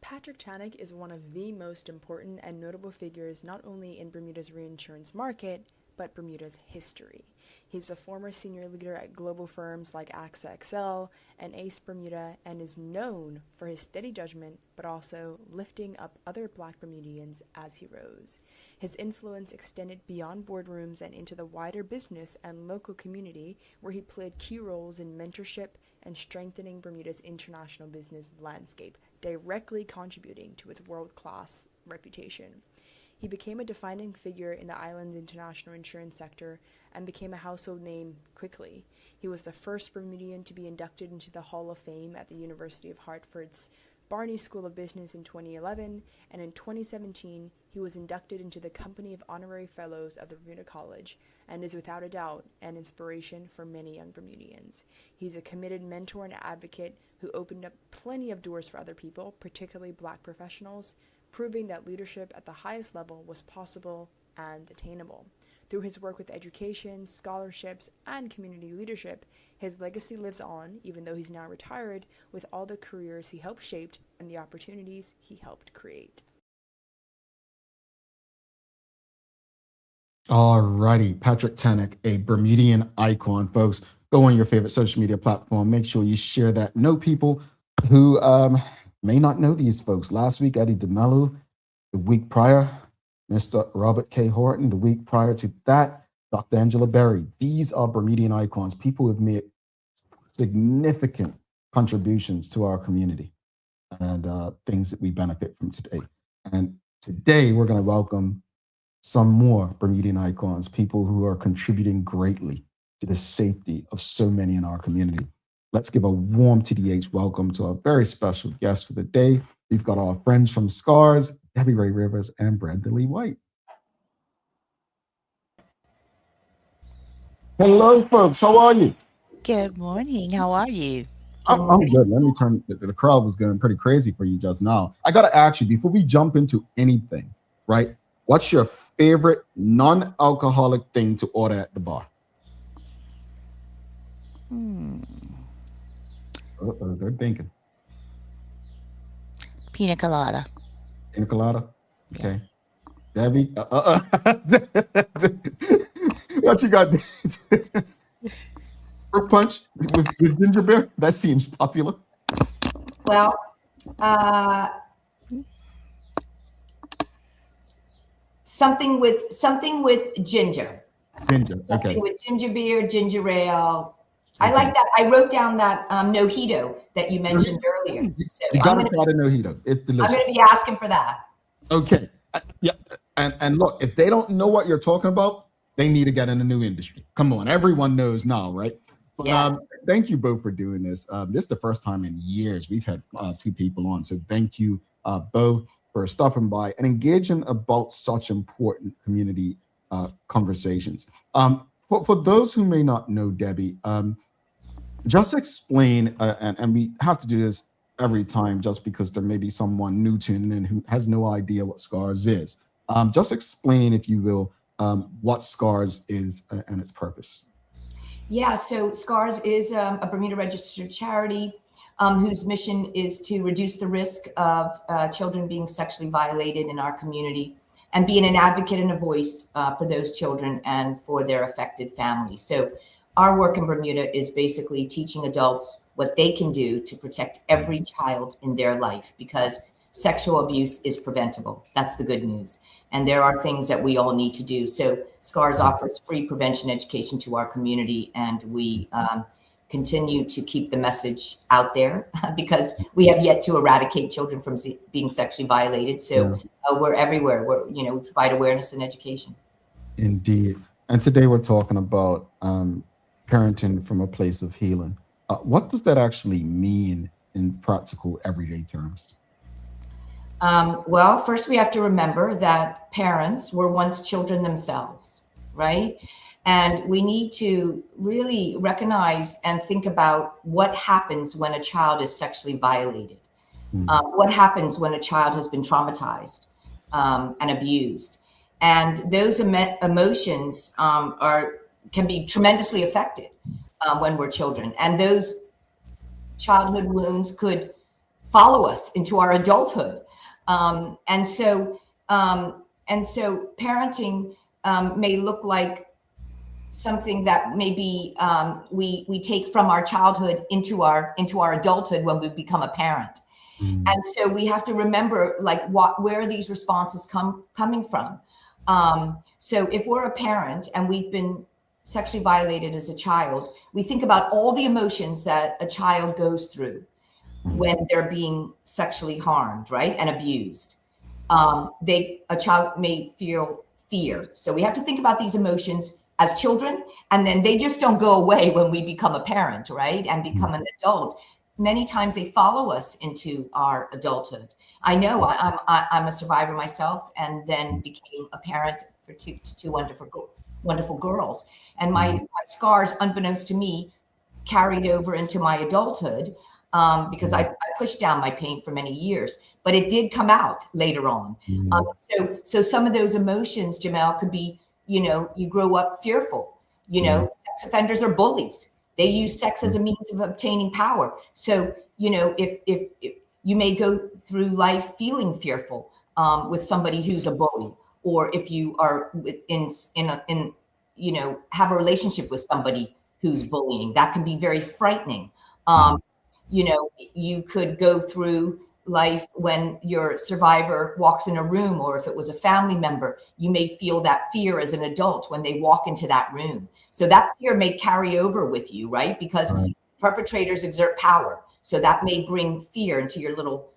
Patrick Chanick is one of the most important and notable figures not only in Bermuda's reinsurance market, but Bermuda's history. He's a former senior leader at global firms like AXA XL and Ace Bermuda and is known for his steady judgment, but also lifting up other Black Bermudians as he rose. His influence extended beyond boardrooms and into the wider business and local community, where he played key roles in mentorship and strengthening Bermuda's international business landscape, directly contributing to its world-class reputation. He became a defining figure in the island's international insurance sector and became a household name quickly. He was the first Bermudian to be inducted into the Hall of Fame at the University of Hartford's Barney School of Business in 2011, and in 2017, he was inducted into the Company of Honorary Fellows of the Bermuda College and is without a doubt an inspiration for many young Bermudians. He's a committed mentor and advocate who opened up plenty of doors for other people, particularly Black professionals, proving that leadership at the highest level was possible and attainable. Through his work with education, scholarships, and community leadership, his legacy lives on, even though he's now retired, with all the careers he helped shape and the opportunities he helped create. Alrighty, Patrick Chanick, a Bermudian icon. Folks, go on your favorite social media platform. Make sure you share that. Know people who may not know these folks. Last week, Eddie DeMello. The week prior, Mr. Robert K. Horton. The week prior to that, Dr. Angela Berry. These are Bermudian icons, people who have made significant contributions to our community and things that we benefit from today. And today, we're going to welcome some more Bermudian icons, people who are contributing greatly to the safety of so many in our community. Let's give a warm TDH welcome to our very special guest for the day. We've got our friends from SCARS, Debi Ray Rivers and Brendalee White. Hello, folks. How are you? Good morning. How are you? I'm good. Let me turn. The crowd was going pretty crazy for you just now. I got to ask you, before we jump into anything, right? What's your favorite non-alcoholic thing to order at the bar? They're thinking. Pina colada. Pina colada? Okay. Debbie? What you got? Fruit punch with ginger beer? That seems popular. Well, something with ginger. Something with ginger beer, ginger ale. I like that. I wrote down that mojito that you mentioned earlier. So You gotta try the mojito. It's delicious. I'm going to be asking for that. Okay. Yeah. And look, if they don't know what you're talking about, they need to get in a new industry. Come on, everyone knows now, right? But, Yes. Thank you both for doing this. This is the first time in years we've had two people on. So thank you both for stopping by and engaging about such important community conversations. For those who may not know Debbie, just explain, and we have to do this every time just because there may be someone new tuning in who has no idea what SCARS is. Just explain, if you will, what SCARS is and its purpose. Yeah, so SCARS is a Bermuda registered charity whose mission is to reduce the risk of children being sexually violated in our community and being an advocate and a voice for those children and for their affected families. So our work in Bermuda is basically teaching adults what they can do to protect every child in their life, because sexual abuse is preventable. That's the good news. And there are things that we all need to do. So SCARS offers free prevention education to our community, and we continue to keep the message out there because we have yet to eradicate children from being sexually violated. So we're everywhere. We provide awareness and education. Indeed. And today we're talking about parenting from a place of healing. What does that actually mean in practical everyday terms? Well, first we have to remember that parents were once children themselves, right? And we need to really recognize and think about what happens when a child is sexually violated. What happens when a child has been traumatized and abused. And those emotions can be tremendously affected when we're children. And those childhood wounds could follow us into our adulthood. And so parenting may look like something that maybe we take from our childhood into our adulthood when we become a parent. And so we have to remember where are these responses coming from. So if we're a parent and we've been sexually violated as a child, we think about all the emotions that a child goes through when they're being sexually harmed, right, and abused. A child may feel fear. So we have to think about these emotions as children, and then they just don't go away when we become a parent, right, and become an adult. Many times they follow us into our adulthood. I know I'm a survivor myself, and then became a parent for two wonderful girls. And my scars, unbeknownst to me, carried over into my adulthood because I pushed down my pain for many years, but it did come out later on. So some of those emotions, Jamel, could be, you grow up fearful. Sex offenders are bullies. They use sex as a means of obtaining power. So, if you may go through life feeling fearful with somebody who's a bully, or if you are have a relationship with somebody who's bullying, that can be very frightening. You could go through life when your survivor walks in a room, or if it was a family member, you may feel that fear as an adult when they walk into that room. So that fear may carry over with you, right? Because perpetrators exert power. So that may bring fear into your little,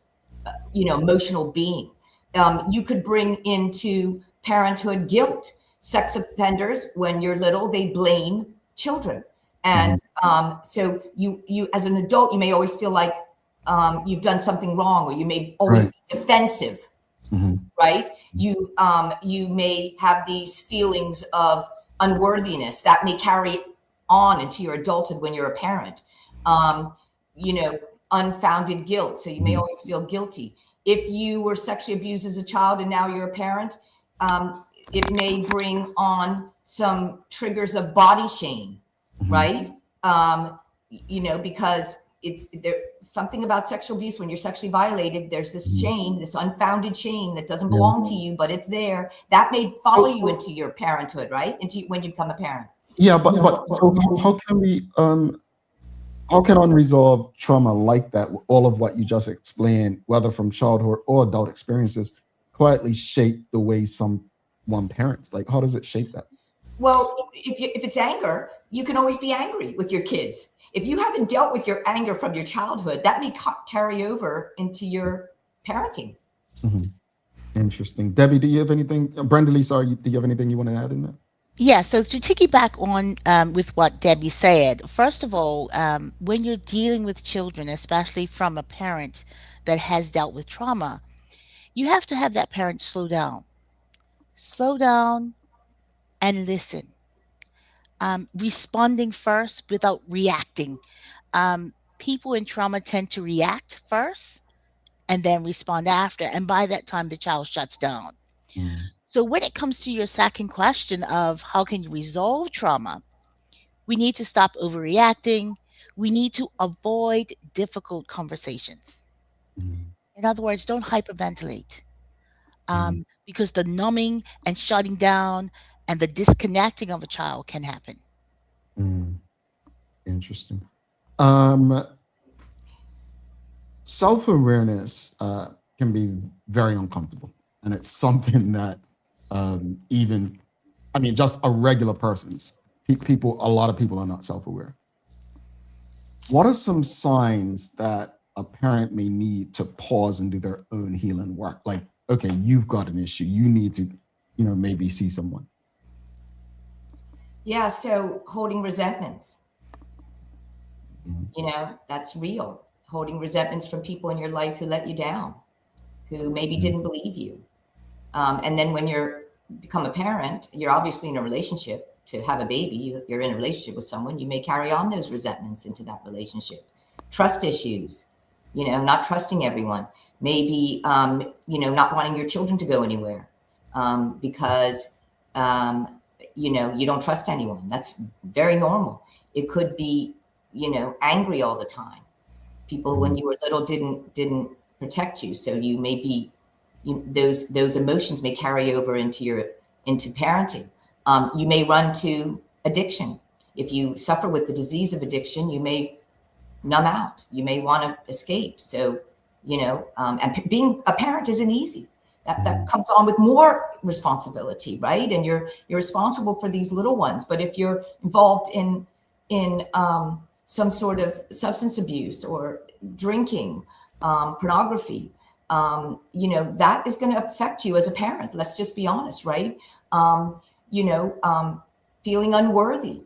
emotional being. You could bring into parenthood guilt. Sex offenders, when you're little, they blame children. And so you as an adult, you may always feel like you've done something wrong, or you may always be defensive, right? You may have these feelings of unworthiness that may carry on into your adulthood when you're a parent. Unfounded guilt. So you may always feel guilty. If you were sexually abused as a child and now you're a parent, it may bring on some triggers of body shame, right? Because it's there something about sexual abuse. When you're sexually violated, there's this shame, this unfounded shame that doesn't belong to you, but it's there. That may follow you into your parenthood, right? Into when you become a parent. Yeah, but so how can we how can unresolved trauma like that, all of what you just explained, whether from childhood or adult experiences, quietly shape the way one parents? Like, how does it shape that? Well, if it's anger, you can always be angry with your kids. If you haven't dealt with your anger from your childhood, that may carry over into your parenting. Mhm. Interesting. Debbie, do you have anything? Brendalee, sorry, do you have anything you want to add in there? Yeah, so to piggyback on with what Debbie said, first of all, when you're dealing with children, especially from a parent that has dealt with trauma, you have to have that parent slow down and listen, responding first without reacting. People in trauma tend to react first and then respond after, and by that time, the child shuts down. So when it comes to your second question of how can you resolve trauma, we need to stop overreacting. We need to avoid difficult conversations. In other words, don't hyperventilate because the numbing and shutting down and the disconnecting of a child can happen. Interesting. Self-awareness can be very uncomfortable, and it's something that even, I mean, just a regular person's people, a lot of people are not self-aware. What are some signs that a parent may need to pause and do their own healing work? Like, okay, you've got an issue, you need to, maybe see someone. Yeah, so holding resentments, that's real. Holding resentments from people in your life who let you down, who maybe didn't believe you. And then when you're become a parent, you're obviously in a relationship. To have a baby, you're in a relationship with someone, you may carry on those resentments into that relationship. Trust issues, not trusting everyone. Maybe, not wanting your children to go anywhere because, you don't trust anyone. That's very normal. It could be, angry all the time. People when you were little didn't protect you, so you may be those emotions may carry over into parenting. You may run to addiction. If you suffer with the disease of addiction, you may numb out. You may want to escape. So, and being a parent isn't easy. That comes on with more responsibility, right? And you're responsible for these little ones. But if you're involved in some sort of substance abuse or drinking, pornography, that is going to affect you as a parent. Let's just be honest, right? Feeling unworthy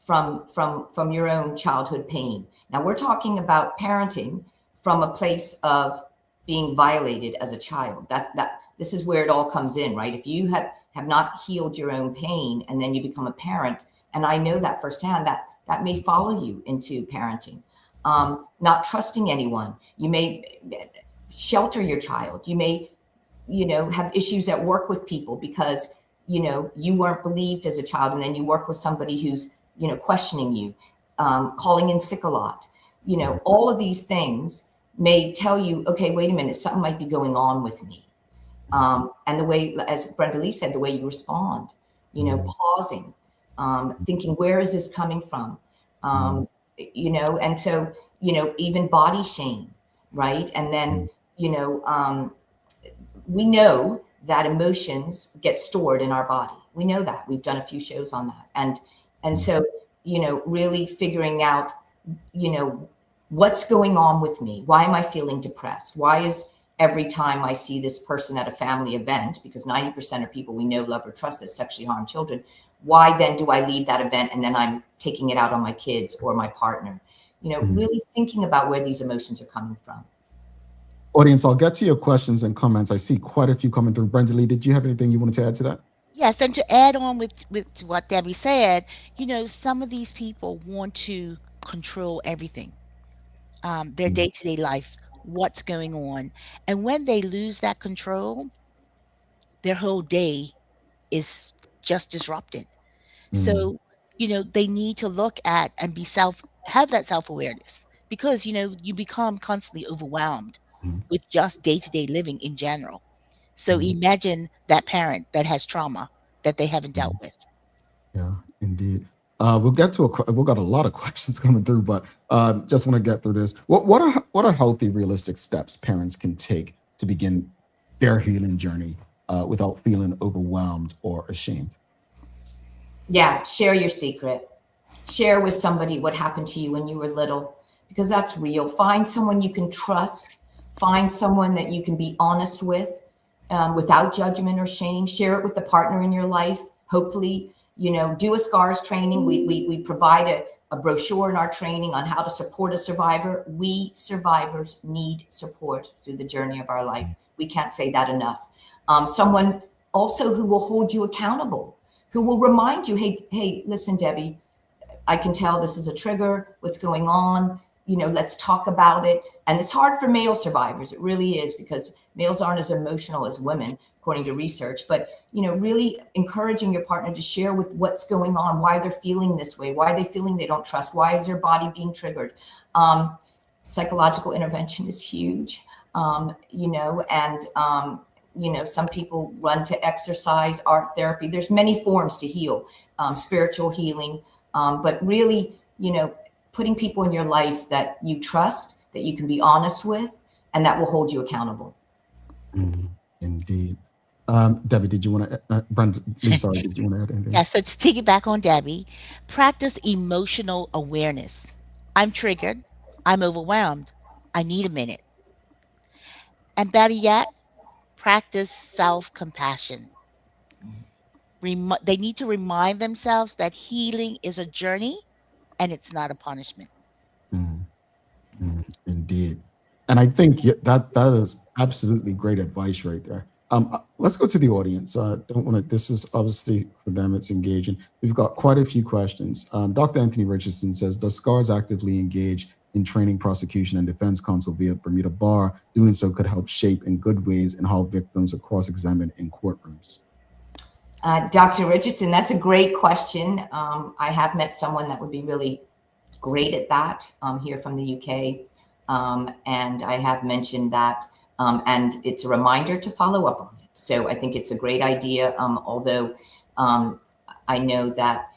from your own childhood pain. Now we're talking about parenting from a place of being violated as a child. That this is where it all comes in, right? If you have not healed your own pain and then you become a parent, and I know that firsthand, that may follow you into parenting. Not trusting anyone. You may shelter your child. You may, have issues at work with people because, you weren't believed as a child, and then you work with somebody who's, questioning you, calling in sick a lot. All of these things may tell you, okay, wait a minute, something might be going on with me. And the way, as Brendalee said, the way you respond, pausing, thinking, where is this coming from? And so, even body shame, right? And then, we know that emotions get stored in our body. We know that. We've done a few shows on that. And so, really figuring out, what's going on with me? Why am I feeling depressed? Why is every time I see this person at a family event, because 90% of people we know, love, or trust that sexually harm children, why then do I leave that event and then I'm taking it out on my kids or my partner? Really thinking about where these emotions are coming from. Audience, I'll get to your questions and comments. I see quite a few coming through. Brendalee, did you have anything you wanted to add to that? Yes, and to add on with what Debbie said, some of these people want to control everything, their day-to-day life, what's going on. And when they lose that control, their whole day is just disrupted. So, they need to look at and have that self-awareness. because you become constantly overwhelmed with just day-to-day living in general. So imagine that parent that has trauma that they haven't dealt with. Yeah, indeed. We'll get to we've got a lot of questions coming through, but just want to get through this. What are healthy, realistic steps parents can take to begin their healing journey without feeling overwhelmed or ashamed? Yeah, share your secret. Share with somebody what happened to you when you were little, because that's real. Find someone you can trust. Find someone that you can be honest with without judgment or shame. Share it with the partner in your life. Hopefully, do a scars training. We provide a brochure in our training on how to support a survivor. We survivors need support through the journey of our life. We can't say that enough. Someone also who will hold you accountable, who will remind you, hey, listen, Debbie, I can tell this is a trigger. What's going on? Let's talk about it. And it's hard for male survivors. It really is, because males aren't as emotional as women, according to research. But, really encouraging your partner to share with what's going on, why they're feeling this way, why are they feeling they don't trust, why is their body being triggered? Psychological intervention is huge, and some people run to exercise, art therapy. There's many forms to heal, spiritual healing, but really, putting people in your life that you trust, that you can be honest with, and that will hold you accountable. Indeed. Debbie, did you want to, Brendalee, sorry, did you want to add anything? Yeah, so to take it back on Debbie, practice emotional awareness. I'm triggered. I'm overwhelmed. I need a minute. And better yet, practice self-compassion. They need to remind themselves that healing is a journey and it's not a punishment. Indeed. And I think that is absolutely great advice right there. Let's go to the audience. This is obviously for them, it's engaging. We've got quite a few questions. Dr. Anthony Richardson says, does SCARS actively engage in training, prosecution, and defense counsel via Bermuda Bar? Doing so could help shape in good ways and how victims are cross-examined in courtrooms. Dr. Richardson, that's a great question. I have met someone that would be really great at that here from the UK. And I have mentioned that, and it's a reminder to follow up on it. So I think it's a great idea, although I know that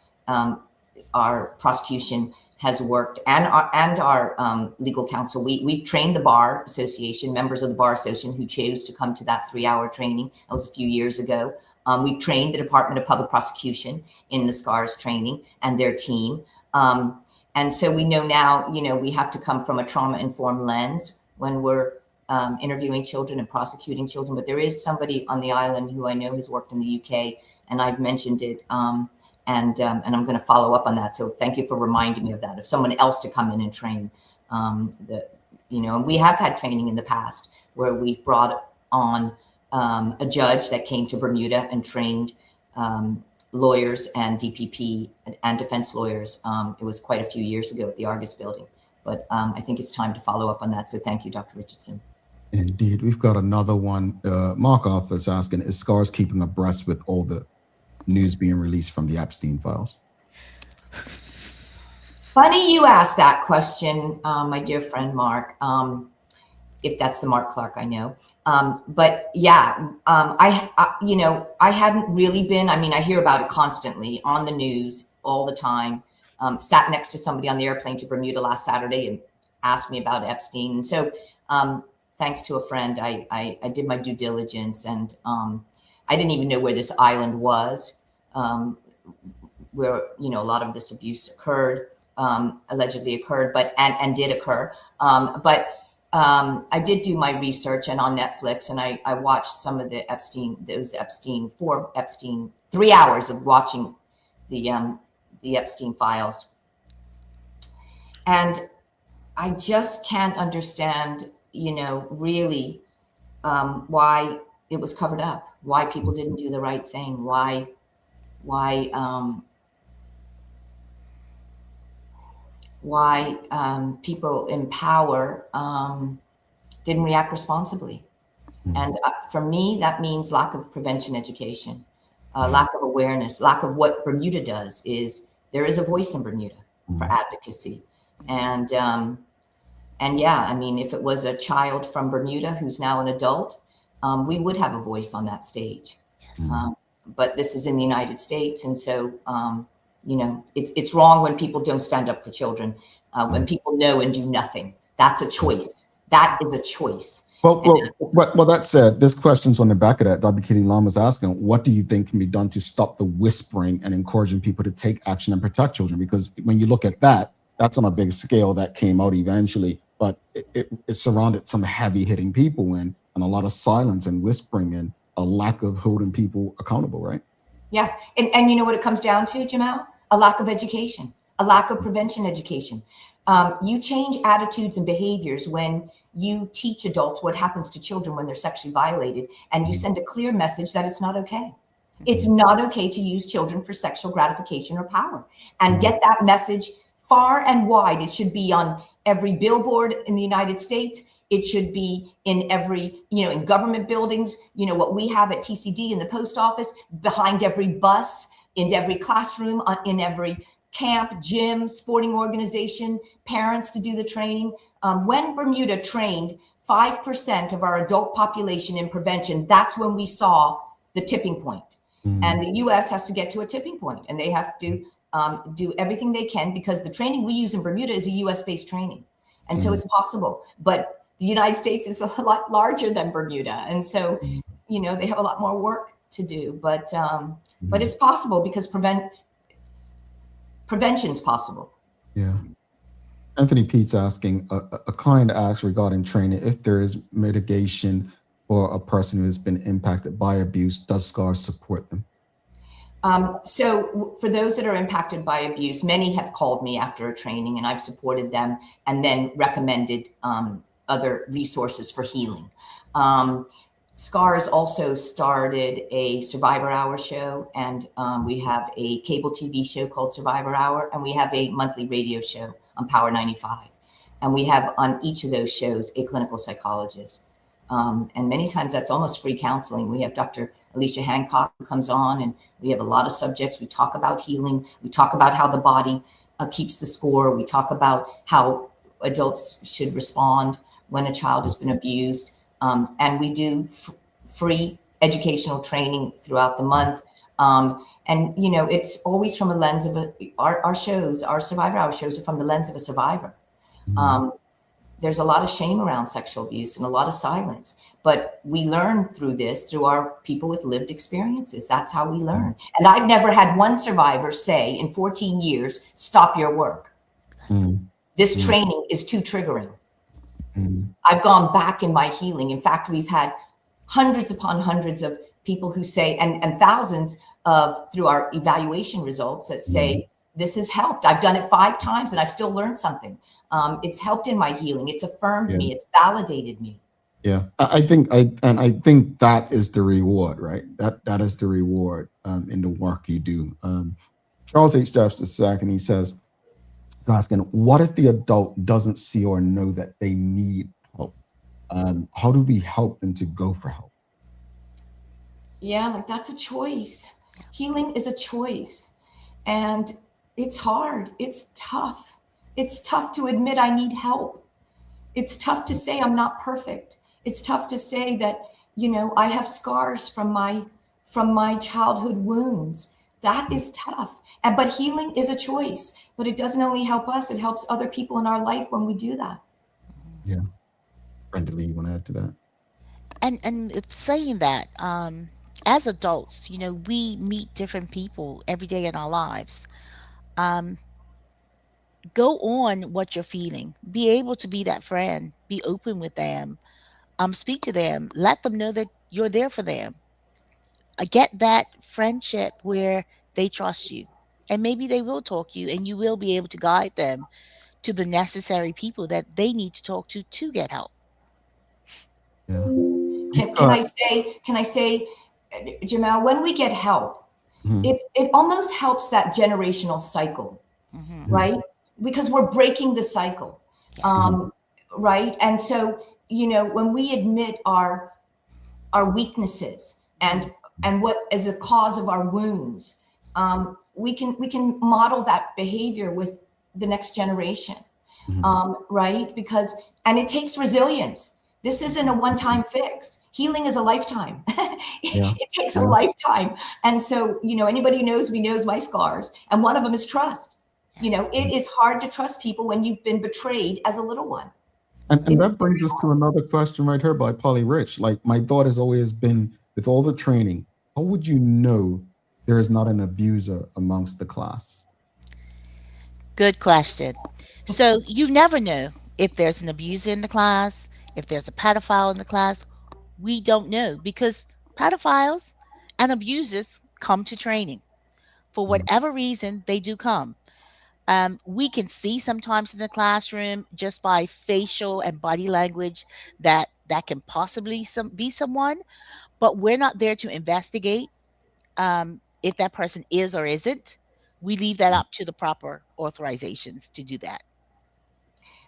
our prosecution has worked, and our legal counsel. We've trained the Bar Association, members of the Bar Association who chose to come to that 3-hour training. That was a few years ago. We've trained the Department of Public Prosecution in the SCARS training and their team. And so we know now, we have to come from a trauma-informed lens when we're interviewing children and prosecuting children. But there is somebody on the island who I know has worked in the UK, and I've mentioned it, and I'm going to follow up on that. So thank you for reminding me of that, of someone else to come in and train. And we have had training in the past where we've brought on a judge that came to Bermuda and trained lawyers and DPP and defense lawyers. It was quite a few years ago at the Argus building, but I think it's time to follow up on that. So thank you, Dr. Richardson. Indeed. We've got another one. Mark Arthur's asking, is SCARS keeping abreast with all the news being released from the Epstein files? Funny you asked that question, my dear friend Mark. If that's the Mark Clark I know. But yeah, I hadn't really been, I hear about it constantly on the news all the time. Sat next to somebody on the airplane to Bermuda last Saturday and asked me about Epstein. And so thanks to a friend, I did my due diligence, and I didn't even know where this island was, where, a lot of this abuse occurred, allegedly occurred, but, and did occur. But I did do my research, and on Netflix, and I watched some of the Epstein 3 hours of watching the Epstein files. And I just can't understand, really why it was covered up, why people didn't do the right thing, why people in power didn't react responsibly. And for me, that means lack of prevention education, lack of awareness, lack of what Bermuda does. Is there is a voice in Bermuda for advocacy. And And yeah, I mean, if it was a child from Bermuda who's now an adult, we would have a voice on that stage. But this is in the United States. And so, you know, it's wrong when people don't stand up for children, when people know and do nothing. That's a choice. That is a choice. Well, that said, this question's on the back of that. Dr. Kitty Lam was asking, what do you think can be done to stop the whispering and encouraging people to take action and protect children? Because when you look at that, that's on a big scale that came out eventually, but it surrounded some heavy hitting people and a lot of silence and whispering and a lack of holding people accountable, right? Yeah. And you know what it comes down to, Jamal? A lack of education, a lack of prevention education. You change attitudes and behaviors when you teach adults what happens to children when they're sexually violated, and you send a clear message that it's not okay. It's not okay to use children for sexual gratification or power. And get that message far and wide. It should be on every billboard in the United States. It should be in every, you know, in government buildings, you know, what we have at TCD in the post office, behind every bus, in every classroom, in every camp, gym, sporting organization, parents to do the training. When Bermuda trained 5% of our adult population in prevention, that's when we saw the tipping point. And the US has to get to a tipping point, and they have to do everything they can, because the training we use in Bermuda is a US-based training. And so it's possible. But the United States is a lot larger than Bermuda. And so, you know, they have a lot more work to do. But it's possible, because prevention's possible. Yeah. Anthony Pete's asking, a client asks regarding training, if there is mitigation for a person who has been impacted by abuse, does SCAR support them? So for those that are impacted by abuse, many have called me after a training, and I've supported them and then recommended other resources for healing. SCAR has also started a Survivor Hour show, and we have a cable TV show called Survivor Hour, and we have a monthly radio show on Power 95. And we have on each of those shows a clinical psychologist. And many times that's almost free counseling. We have Dr. Alicia Hancock who comes on, and we have a lot of subjects. We talk about healing. We talk about how the body keeps the score. We talk about how adults should respond when a child has been abused. And we do free educational training throughout the month. And, you know, it's always from a lens of our shows, our Survivor Hour shows are from the lens of a survivor. There's a lot of shame around sexual abuse and a lot of silence, but we learn through this, through our people with lived experiences. That's how we learn. And I've never had one survivor say in 14 years, stop your work. This training is too triggering. I've gone back in my healing. In fact, we've had hundreds upon hundreds of people who say, and thousands of through our evaluation results that say, this has helped. I've done it 5 times and I've still learned something. It's helped in my healing. It's affirmed me. It's validated me. Yeah, I think that is the reward, right? That is the reward in the work you do. Charles H. Jeffs II, he says, asking, what if the adult doesn't see or know that they need help? How do we help them to go for help? Yeah, like that's a choice. Healing is a choice. And it's hard. It's tough. It's tough to admit I need help. It's tough to say I'm not perfect. It's tough to say that, you know, I have scars from my childhood wounds. That is tough. But healing is a choice. But it doesn't only help us, it helps other people in our life when we do that. Yeah. Brendalee, you want to add to that? And saying that, as adults, you know, we meet different people every day in our lives. Go on what you're feeling. Be able to be that friend. Be open with them. Speak to them. Let them know that you're there for them. Get that friendship where they trust you. And maybe they will talk you, and you will be able to guide them to the necessary people that they need to talk to get help. Yeah. Can I say, Jamal, when we get help, it almost helps that generational cycle, right? Because we're breaking the cycle, right? And so, you know, when we admit our weaknesses and what is a cause of our wounds, we can model that behavior with the next generation, right? Because And it takes resilience. This isn't a one-time fix. Healing is a lifetime. It takes a lifetime. And so, anybody who knows me knows my scars. And one of them is trust. It is hard to trust people when you've been betrayed as a little one. And that brings us to another question right here by Polly Rich. Like, my thought has always been, with all the training, how would you know there is not an abuser amongst the class? Good question. So you never know if there's an abuser in the class, if there's a pedophile in the class. We don't know because pedophiles and abusers come to training. For whatever reason, they do come. We can see sometimes in the classroom just by facial and body language that can possibly be someone, but we're not there to investigate if that person is or isn't. We leave that up to the proper authorizations to do that.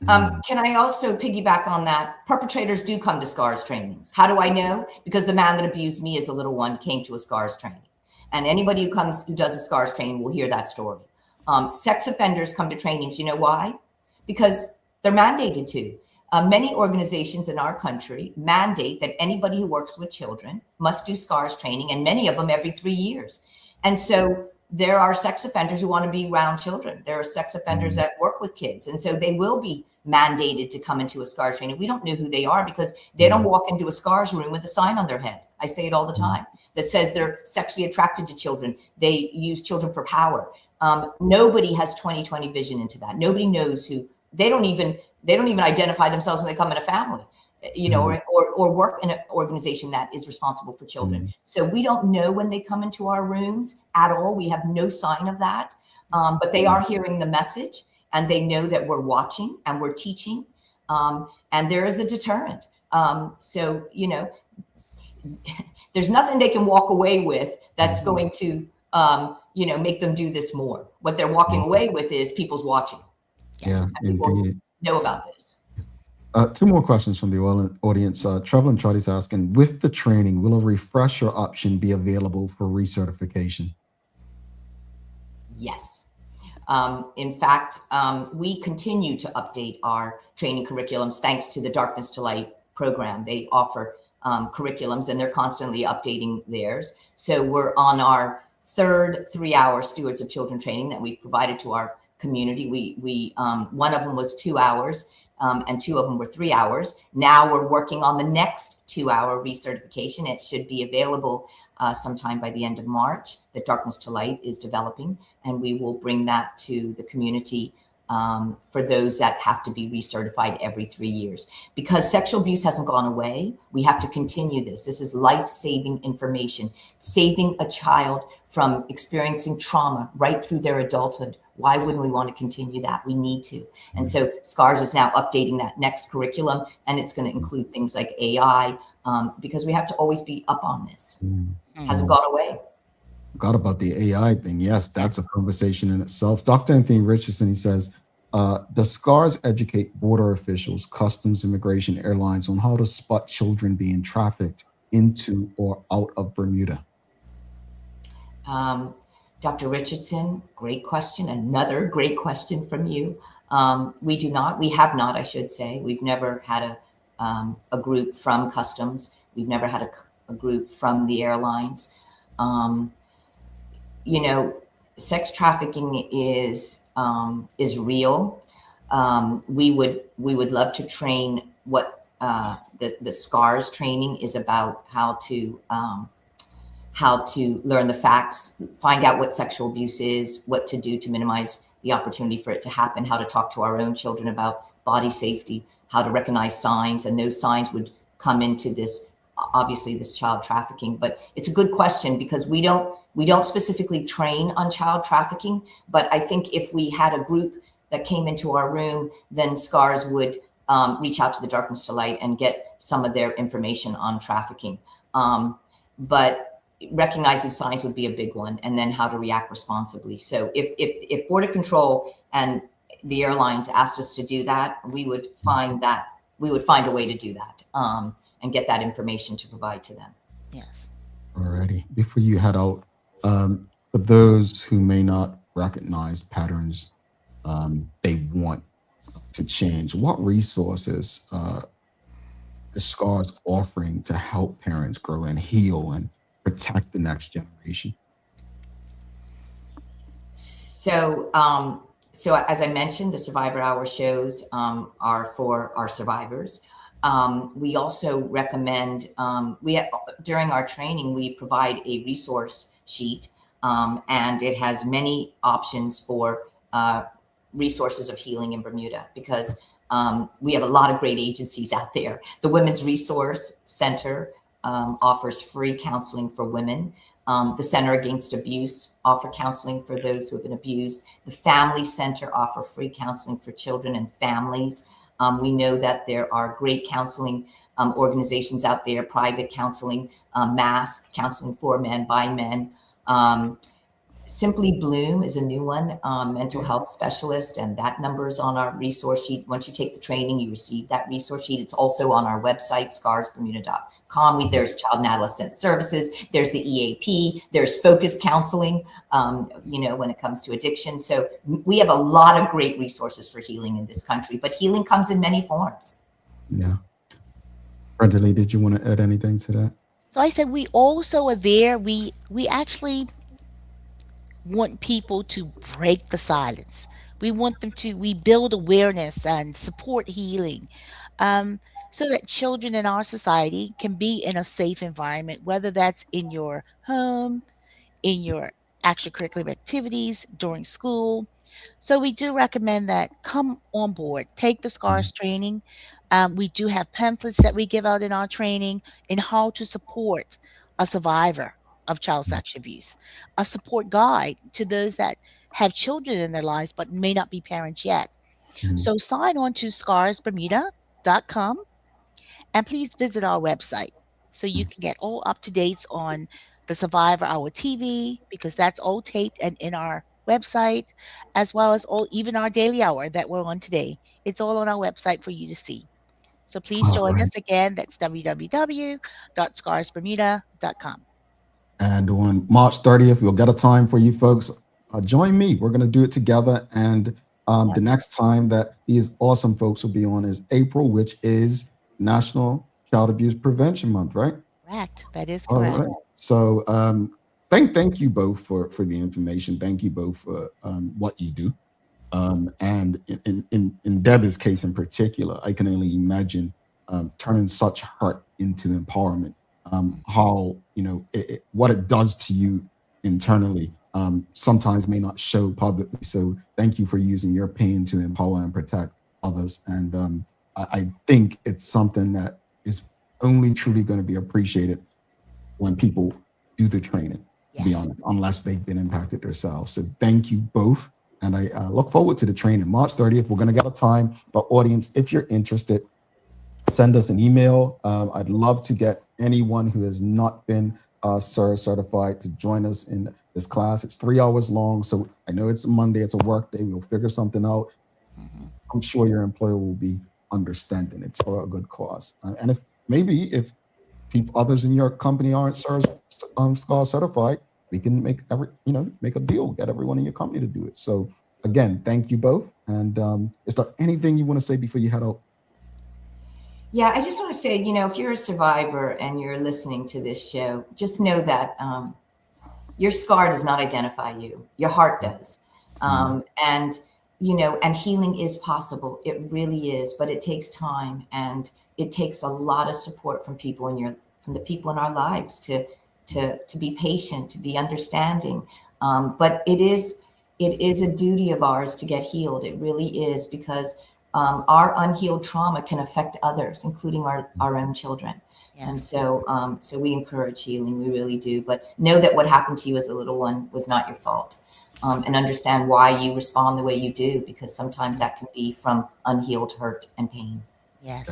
Can I also piggyback on that? Perpetrators do come to SCARS trainings. How do I know? Because the man that abused me as a little one came to a SCARS training. And anybody who does a SCARS training will hear that story. Sex offenders come to trainings. You know why? Because they're mandated to. Many organizations in our country mandate that anybody who works with children must do SCARS training, and many of them every 3 years. And so there are sex offenders who want to be around children. There are sex offenders that work with kids. And so they will be mandated to come into a SCARS training. We don't know who they are because they don't walk into a SCARS room with a sign on their head. I say it all the time that says they're sexually attracted to children. They use children for power. Nobody has 20/20 vision into that. Nobody knows who. They don't even identify themselves when they come in a family, or work in an organization that is responsible for children. So we don't know when they come into our rooms at all. We have no sign of that, but they are hearing the message and they know that we're watching and we're teaching, and there is a deterrent. So, there's nothing they can walk away with that's going to, make them do this more. What they're walking away with is people's watching. Yeah, indeed. Know about this. 2 more questions from the audience. Trevor and Charlie's asking, with the training, will a refresher option be available for recertification? Yes. In fact, we continue to update our training curriculums thanks to the Darkness to Light program. They offer curriculums and they're constantly updating theirs. So we're on our 3rd 3-hour Stewards of Children training that we've provided to our community. We one of them was 2 hours and 2 of them were 3 hours. Now we're working on the next 2-hour recertification. It should be available sometime by the end of March. The Darkness to Light is developing, and we will bring that to the community for those that have to be recertified every 3 years. Because sexual abuse hasn't gone away, we have to continue this. This is life-saving information, saving a child from experiencing trauma right through their adulthood. Why wouldn't we want to continue that? We need to. And so SCARS is now updating that next curriculum, and it's going to include things like AI, because we have to always be up on this. Hasn't gone away. Forgot about the AI thing. Yes, that's a conversation in itself. Dr. Anthony Richardson, he says, does SCARS educate border officials, customs, immigration, airlines on how to spot children being trafficked into or out of Bermuda? Dr. Richardson, great question. Another great question from you. We have not, I should say. We've never had a group from customs. We've never had a group from the airlines. Sex trafficking is real. We would love to train what the SCARS training is about, how to learn the facts, find out what sexual abuse is, what to do to minimize the opportunity for it to happen, how to talk to our own children about body safety, how to recognize signs, and those signs would come into this, obviously, this child trafficking. But it's a good question because we don't specifically train on child trafficking, but I think if we had a group that came into our room, then SCARS would reach out to the Darkness to Light and get some of their information on trafficking. But recognizing signs would be a big one, and then how to react responsibly. So if Border Control and the airlines asked us to do that, we would find a way to do that and get that information to provide to them. Yes. Alrighty. Before you head out, for those who may not recognize patterns they want to change, what resources is SCARS offering to help parents grow and heal and protect the next generation? So, so as I mentioned, the Survivor Hour shows are for our survivors. We also recommend, during our training, we provide a resource sheet, and it has many options for resources of healing in Bermuda, because we have a lot of great agencies out there. The Women's Resource Center offers free counseling for women. The Center Against Abuse offer counseling for those who have been abused. The Family Center offer free counseling for children and families. We know that there are great counseling organizations out there, private counseling, mask counseling for men, by men. Simply Bloom is a new one, mental health specialist, and that number is on our resource sheet. Once you take the training, you receive that resource sheet. It's also on our website, scarsbermuda.com. There's Child and Adolescent Services, there's the EAP, there's focus counseling, when it comes to addiction. So we have a lot of great resources for healing in this country, but healing comes in many forms. Yeah. Brendalee, did you want to add anything to that? So I said we also are there. We actually want people to break the silence. We want them to, we build awareness and support healing, so that children in our society can be in a safe environment, whether that's in your home, in your extracurricular activities, during school. So we do recommend that come on board, take the SCARS training. We do have pamphlets that we give out in our training in how to support a survivor of child sexual abuse, a support guide to those that have children in their lives but may not be parents yet. So sign on to scarsbermuda.com and please visit our website so you can get all up to dates on the Survivor Hour TV, because that's all taped and in our website, as well as even our daily hour that we're on today. It's all on our website for you to see. So please join us again. That's www.scarsbermuda.com. And on March 30th, we'll get a time for you folks. Join me. We're going to do it together. And the next time that these awesome folks will be on is April, which is National Child Abuse Prevention Month, right? Correct. That is All correct. right. So thank you both for the information. Thank you both for what you do. And in Debi's case in particular, I can only imagine turning such hurt into empowerment. How, what it does to you internally sometimes may not show publicly. So thank you for using your pain to empower and protect others. And I think it's something that is only truly going to be appreciated when people do the training, to be honest, unless they've been impacted themselves. So thank you both. And I look forward to the training. March 30th, we're going to get a time. But audience, if you're interested, send us an email. I'd love to get anyone who has not been SIR certified to join us in this class. It's 3 hours long. So I know it's a Monday, it's a work day. We'll figure something out. I'm sure your employer will be understanding. It's for a good cause. And if others in your company aren't SCARS certified, we can make a deal, get everyone in your company to do it. So again, thank you both. And is there anything you want to say before you head out? Yeah, I just want to say, if you're a survivor and you're listening to this show, just know that your scar does not identify you. Your heart does. And healing is possible. It really is, but it takes time, and it takes a lot of support from the people in our lives to be patient, to be understanding. But it is a duty of ours to get healed. It really is, because our unhealed trauma can affect others, including our own children. Yes. And so we encourage healing. We really do. But know that what happened to you as a little one was not your fault. And understand why you respond the way you do, because sometimes that can be from unhealed hurt and pain. Yes.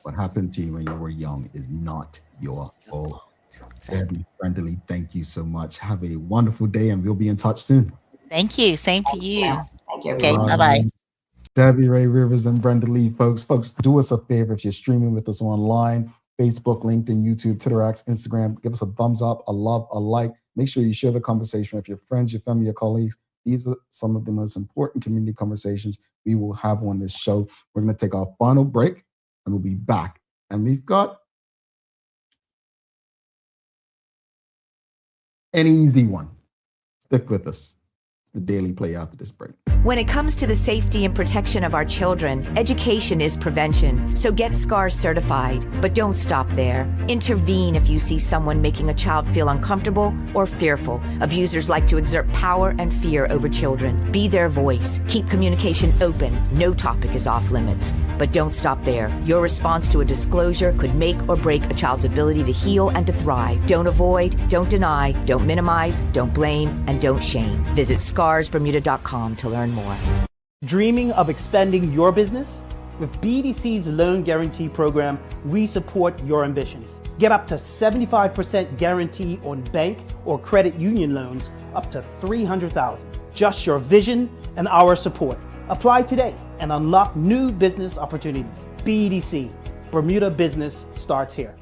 What happened to you when you were young is not your fault. Debi, Brendalee, thank you so much. Have a wonderful day, and we'll be in touch soon. Thank you. Same to you. Thank you, everyone. Okay, bye-bye. Debi Ray Rivers and Brendalee, folks, do us a favor. If you're streaming with us online, Facebook, LinkedIn, YouTube, Twitter, X, Instagram, give us a thumbs up, a love, a like. Make sure you share the conversation with your friends, your family, your colleagues. These are some of the most important community conversations we will have on this show. We're going to take our final break and we'll be back. And we've got an easy one. Stick with us. It's the Daily Play after this break. When it comes to the safety and protection of our children, education is prevention. So get SCARS certified. But don't stop there. Intervene if you see someone making a child feel uncomfortable or fearful. Abusers like to exert power and fear over children. Be their voice. Keep communication open. No topic is off limits. But don't stop there. Your response to a disclosure could make or break a child's ability to heal and to thrive. Don't avoid, don't deny, don't minimize, don't blame, and don't shame. Visit scarsbermuda.com to learn more. Dreaming of expanding your business? With BDC's Loan Guarantee Program, we support your ambitions. Get up to 75% guarantee on bank or credit union loans up to $300,000. Just your vision and our support. Apply today and unlock new business opportunities. BDC, Bermuda Business starts here.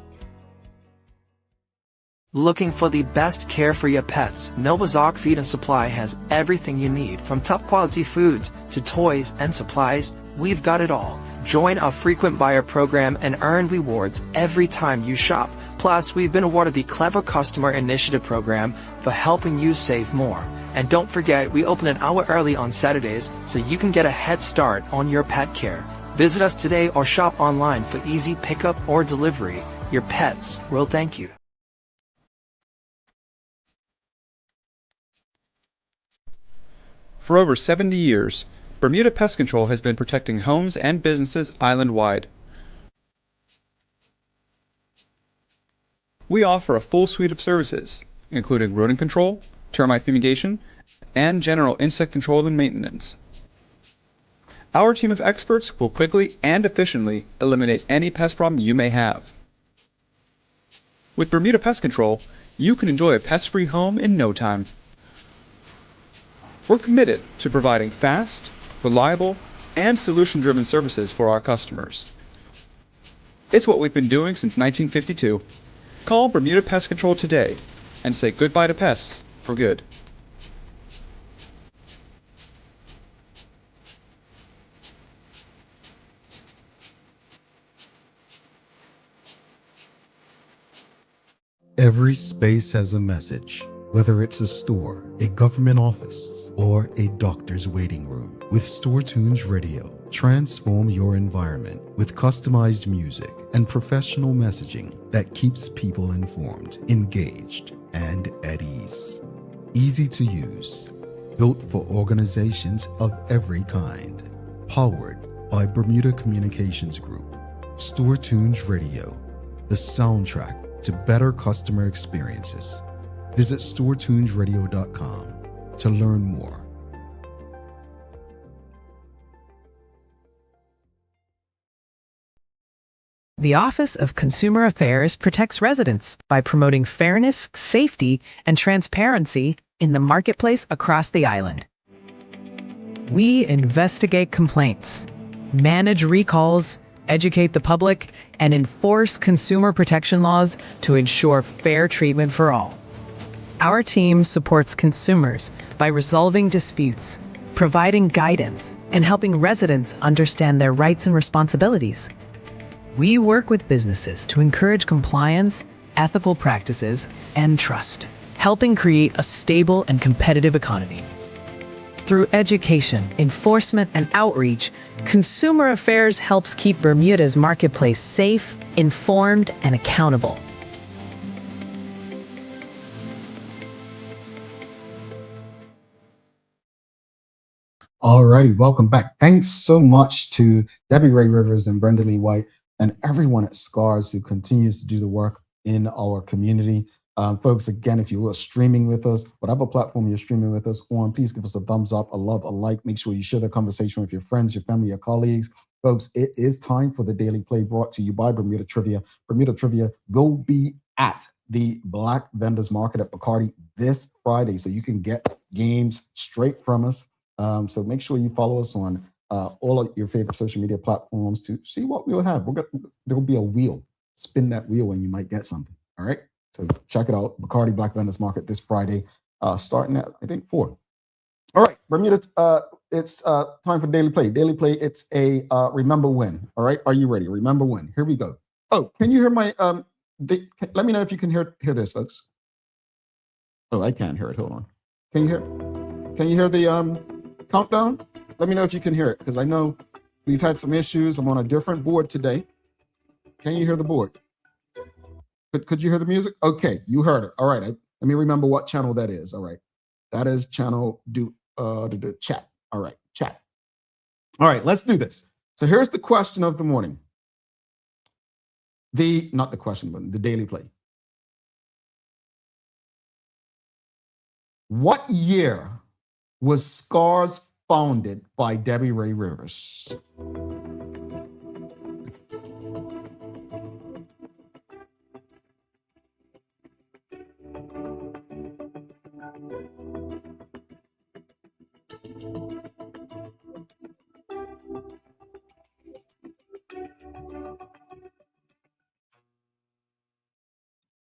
Looking for the best care for your pets? Novazark Feed and Supply has everything you need, from top quality foods to toys and supplies. We've got it all. Join our frequent buyer program and earn rewards every time you shop. Plus, we've been awarded the Clever Customer Initiative program for helping you save more. And don't forget, we open an hour early on Saturdays so you can get a head start on your pet care. Visit us today or shop online for easy pickup or delivery. Your pets will thank you. For over 70 years, Bermuda Pest Control has been protecting homes and businesses island-wide. We offer a full suite of services, including rodent control, termite fumigation, and general insect control and maintenance. Our team of experts will quickly and efficiently eliminate any pest problem you may have. With Bermuda Pest Control, you can enjoy a pest-free home in no time. We're committed to providing fast, reliable, and solution-driven services for our customers. It's what we've been doing since 1952. Call Bermuda Pest Control today and say goodbye to pests for good. Every space has a message, whether it's a store, a government office, or a doctor's waiting room. With Store Tunes Radio, transform your environment with customized music and professional messaging that keeps people informed, engaged, and at ease. Easy to use, built for organizations of every kind. Powered by Bermuda Communications Group. Store Tunes Radio, the soundtrack to better customer experiences. Visit storetunesradio.com to learn more. The Office of Consumer Affairs protects residents by promoting fairness, safety, and transparency in the marketplace across the island. We investigate complaints, manage recalls, educate the public, and enforce consumer protection laws to ensure fair treatment for all. Our team supports consumers by resolving disputes, providing guidance, and helping residents understand their rights and responsibilities. We work with businesses to encourage compliance, ethical practices, and trust, helping create a stable and competitive economy. Through education, enforcement, and outreach, Consumer Affairs helps keep Bermuda's marketplace safe, informed, and accountable. Alrighty, welcome back. Thanks so much to Debbie Ray Rivers and Brendalee White and everyone at SCARS who continues to do the work in our community. Folks, again, if you are streaming with us, whatever platform you're streaming with us on, please give us a thumbs up, a love, a like. Make sure you share the conversation with your friends, your family, your colleagues. Folks, it is time for the Daily Play brought to you by Bermuda Trivia. Bermuda Trivia will be at the Black Vendors Market at Bacardi this Friday, so you can get games straight from us. So make sure you follow us on all of your favorite social media platforms to see what we'll have. There will be a wheel. Spin that wheel and you might get something. All right. So check it out. Bacardi Black Vendors Market this Friday, starting at, I think, 4. All right, Bermuda, it's time for Daily Play. Daily Play, it's a remember when. All right, are you ready? Remember when. Here we go. Oh, can you hear my, let me know if you can hear this, folks. Oh, I can't hear it. Hold on. Can you hear the countdown? Let me know if you can hear it, because I know we've had some issues. I'm on a different board today. Can you hear the board? Could you hear the music? Okay, you heard it. All right, let me remember what channel that is. All right, that is channel the chat. All right, chat. All right, let's do this. So here's the question of the morning. Not the question, but the Daily Play. What year was SCARS founded by Debi Ray Rivers?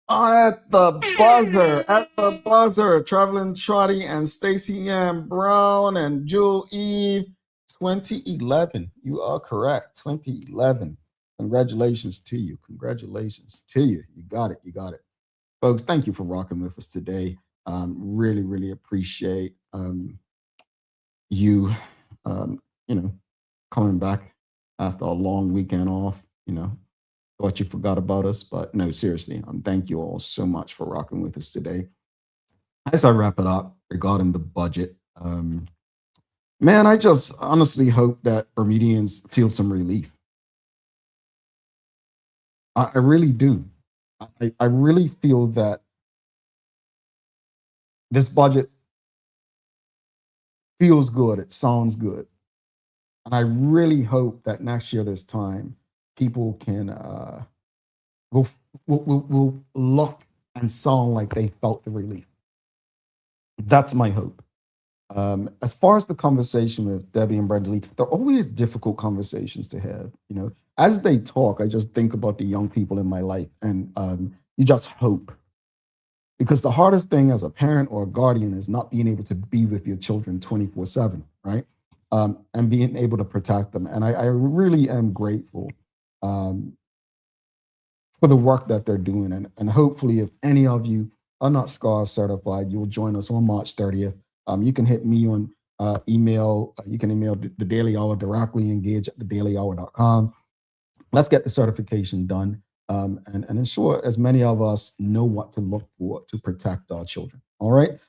At the buzzer, Traveling Trotty and Stacey Ann Brown and Jewel Eve, 2011. You are correct, 2011. Congratulations to you. Congratulations to you. You got it. You got it. Folks, thank you for rocking with us today. Really, really appreciate you, coming back after a long weekend off, thought you forgot about us, but no, seriously, thank you all so much for rocking with us today. As I wrap it up regarding the budget, man, I just honestly hope that Bermudians feel some relief. I really do. I really feel that this budget feels good. It sounds good. And I really hope that next year this time, people can will look and sound like they felt the relief. That's my hope. As far as the conversation with Debi and Brendalee, they're always difficult conversations to have. As they talk, I just think about the young people in my life, and you just hope. Because the hardest thing as a parent or a guardian is not being able to be with your children 24/7, right? And being able to protect them. And I really am grateful for the work that they're doing. And hopefully, if any of you are not SCARS certified, you will join us on March 30th. You can hit me on email. You can email the Daily Hour directly, engage@thedailyhour.com. Let's get the certification done and ensure as many of us know what to look for to protect our children. All right.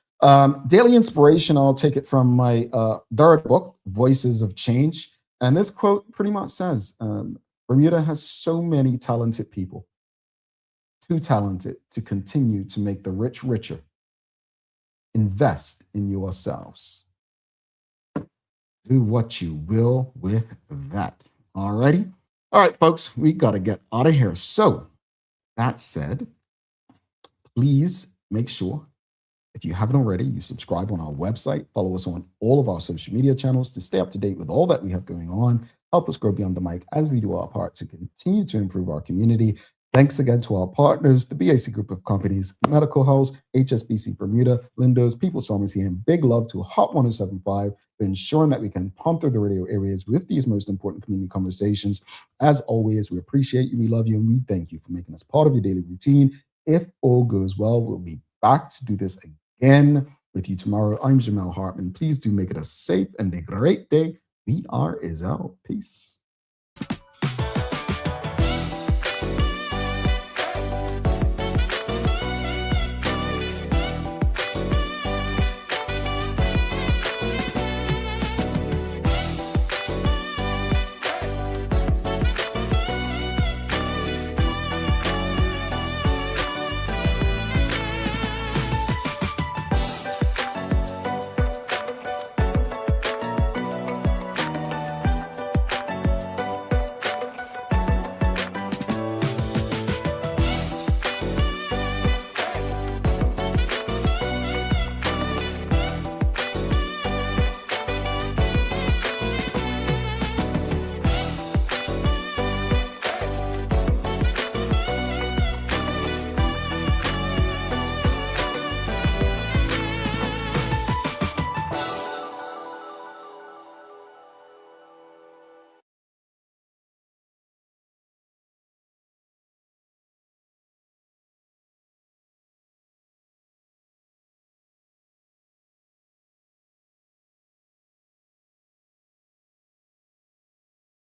Daily inspiration, I'll take it from my third book, Voices of Change. And this quote pretty much says, Bermuda has so many talented people, too talented to continue to make the rich richer. Invest in yourselves. Do what you will with that. All righty. All right, folks, we got to get out of here. So that said, please make sure, if you haven't already, you subscribe on our website, follow us on all of our social media channels to stay up to date with all that we have going on. Help us grow beyond the mic as we do our part to continue to improve our community. Thanks again to our partners, the BAC Group of Companies, Medical House, HSBC Bermuda, Lindo's, People's Pharmacy, and big love to Hot 1075 for ensuring that we can pump through the radio areas with these most important community conversations. As always, we appreciate you, we love you, and we thank you for making us part of your daily routine. If all goes well, we'll be back to do this again with you tomorrow. I'm Jamel Hartman. Please do make it a safe and a great day. VR is out. Peace.